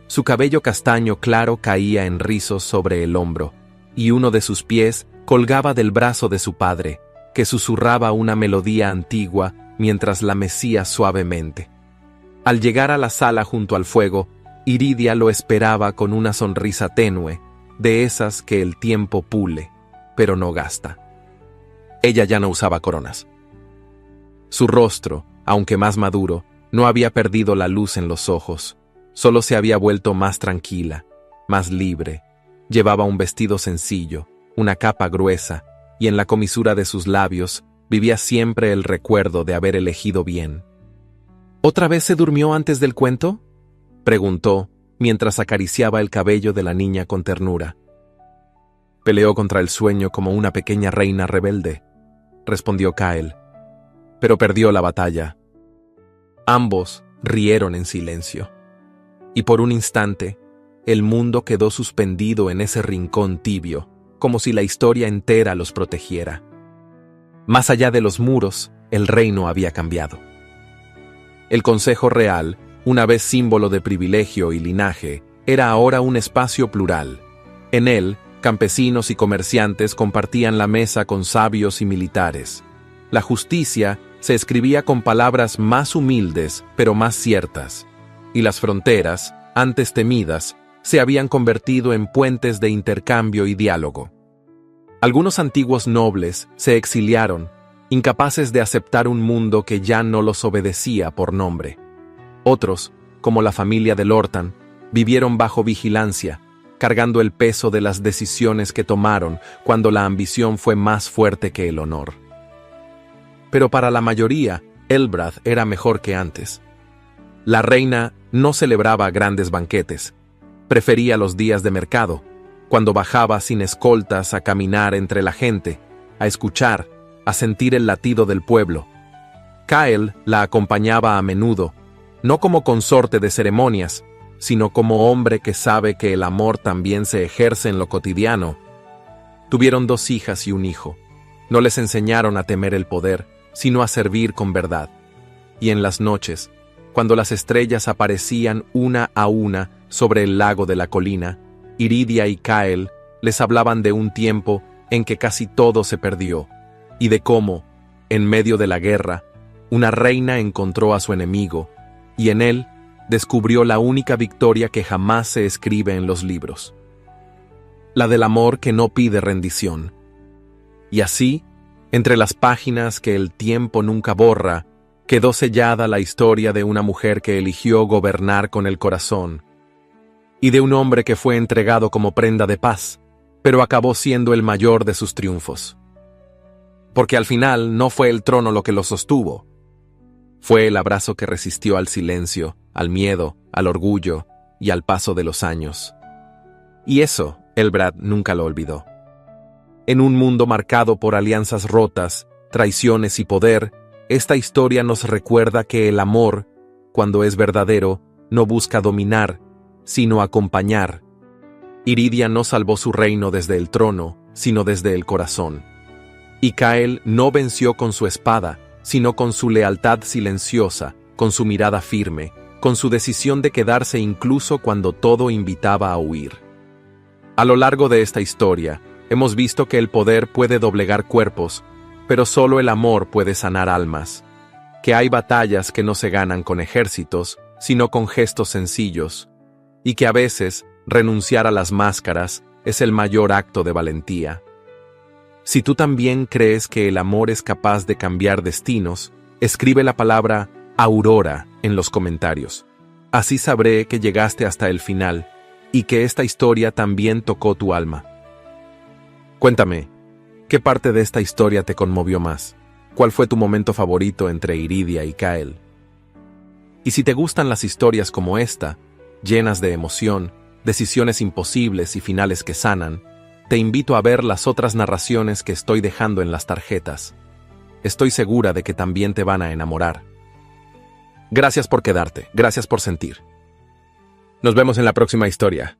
Su cabello castaño claro caía en rizos sobre el hombro, y uno de sus pies colgaba del brazo de su padre, que susurraba una melodía antigua mientras la mecía suavemente. Al llegar a la sala junto al fuego, Iridia lo esperaba con una sonrisa tenue, de esas que el tiempo pule, pero no gasta. Ella ya no usaba coronas. Su rostro, aunque más maduro, no había perdido la luz en los ojos, solo se había vuelto más tranquila, más libre. Llevaba un vestido sencillo, una capa gruesa, y en la comisura de sus labios vivía siempre el recuerdo de haber elegido bien. ¿Otra vez se durmió antes del cuento?, preguntó, mientras acariciaba el cabello de la niña con ternura. Peleó contra el sueño como una pequeña reina rebelde, respondió Kael, pero perdió la batalla. Ambos rieron en silencio, y por un instante, el mundo quedó suspendido en ese rincón tibio, como si la historia entera los protegiera. Más allá de los muros, el reino había cambiado. El Consejo Real, una vez símbolo de privilegio y linaje, era ahora un espacio plural. En él, campesinos y comerciantes compartían la mesa con sabios y militares. La justicia se escribía con palabras más humildes, pero más ciertas, y las fronteras, antes temidas, se habían convertido en puentes de intercambio y diálogo. Algunos antiguos nobles se exiliaron, incapaces de aceptar un mundo que ya no los obedecía por nombre. Otros, como la familia de Lortan, vivieron bajo vigilancia, cargando el peso de las decisiones que tomaron cuando la ambición fue más fuerte que el honor. Pero para la mayoría, Elbrad era mejor que antes. La reina no celebraba grandes banquetes, prefería los días de mercado, cuando bajaba sin escoltas a caminar entre la gente, a escuchar, a sentir el latido del pueblo. Kael la acompañaba a menudo, no como consorte de ceremonias, sino como hombre que sabe que el amor también se ejerce en lo cotidiano. Tuvieron 2 hijas y un hijo. No les enseñaron a temer el poder, sino a servir con verdad. Y en las noches, cuando las estrellas aparecían una a una sobre el lago de la colina, Iridia y Cael les hablaban de un tiempo en que casi todo se perdió, y de cómo, en medio de la guerra, una reina encontró a su enemigo, y en él descubrió la única victoria que jamás se escribe en los libros: la del amor que no pide rendición. Y así, entre las páginas que el tiempo nunca borra, quedó sellada la historia de una mujer que eligió gobernar con el corazón, y de un hombre que fue entregado como prenda de paz, pero acabó siendo el mayor de sus triunfos. Porque al final no fue el trono lo que lo sostuvo, fue el abrazo que resistió al silencio, al miedo, al orgullo y al paso de los años. Y eso, Elbrad nunca lo olvidó. En un mundo marcado por alianzas rotas, traiciones y poder, esta historia nos recuerda que el amor, cuando es verdadero, no busca dominar, sino acompañar. Iridia no salvó su reino desde el trono, sino desde el corazón. Y Cael no venció con su espada, sino con su lealtad silenciosa, con su mirada firme, con su decisión de quedarse incluso cuando todo invitaba a huir. A lo largo de esta historia, hemos visto que el poder puede doblegar cuerpos, pero solo el amor puede sanar almas, que hay batallas que no se ganan con ejércitos, sino con gestos sencillos, y que a veces renunciar a las máscaras es el mayor acto de valentía. Si tú también crees que el amor es capaz de cambiar destinos, escribe la palabra Aurora en los comentarios. Así sabré que llegaste hasta el final y que esta historia también tocó tu alma. Cuéntame, ¿qué parte de esta historia te conmovió más? ¿Cuál fue tu momento favorito entre Iridia y Cael? Y si te gustan las historias como esta, llenas de emoción, decisiones imposibles y finales que sanan, te invito a ver las otras narraciones que estoy dejando en las tarjetas. Estoy segura de que también te van a enamorar. Gracias por quedarte, gracias por sentir. Nos vemos en la próxima historia.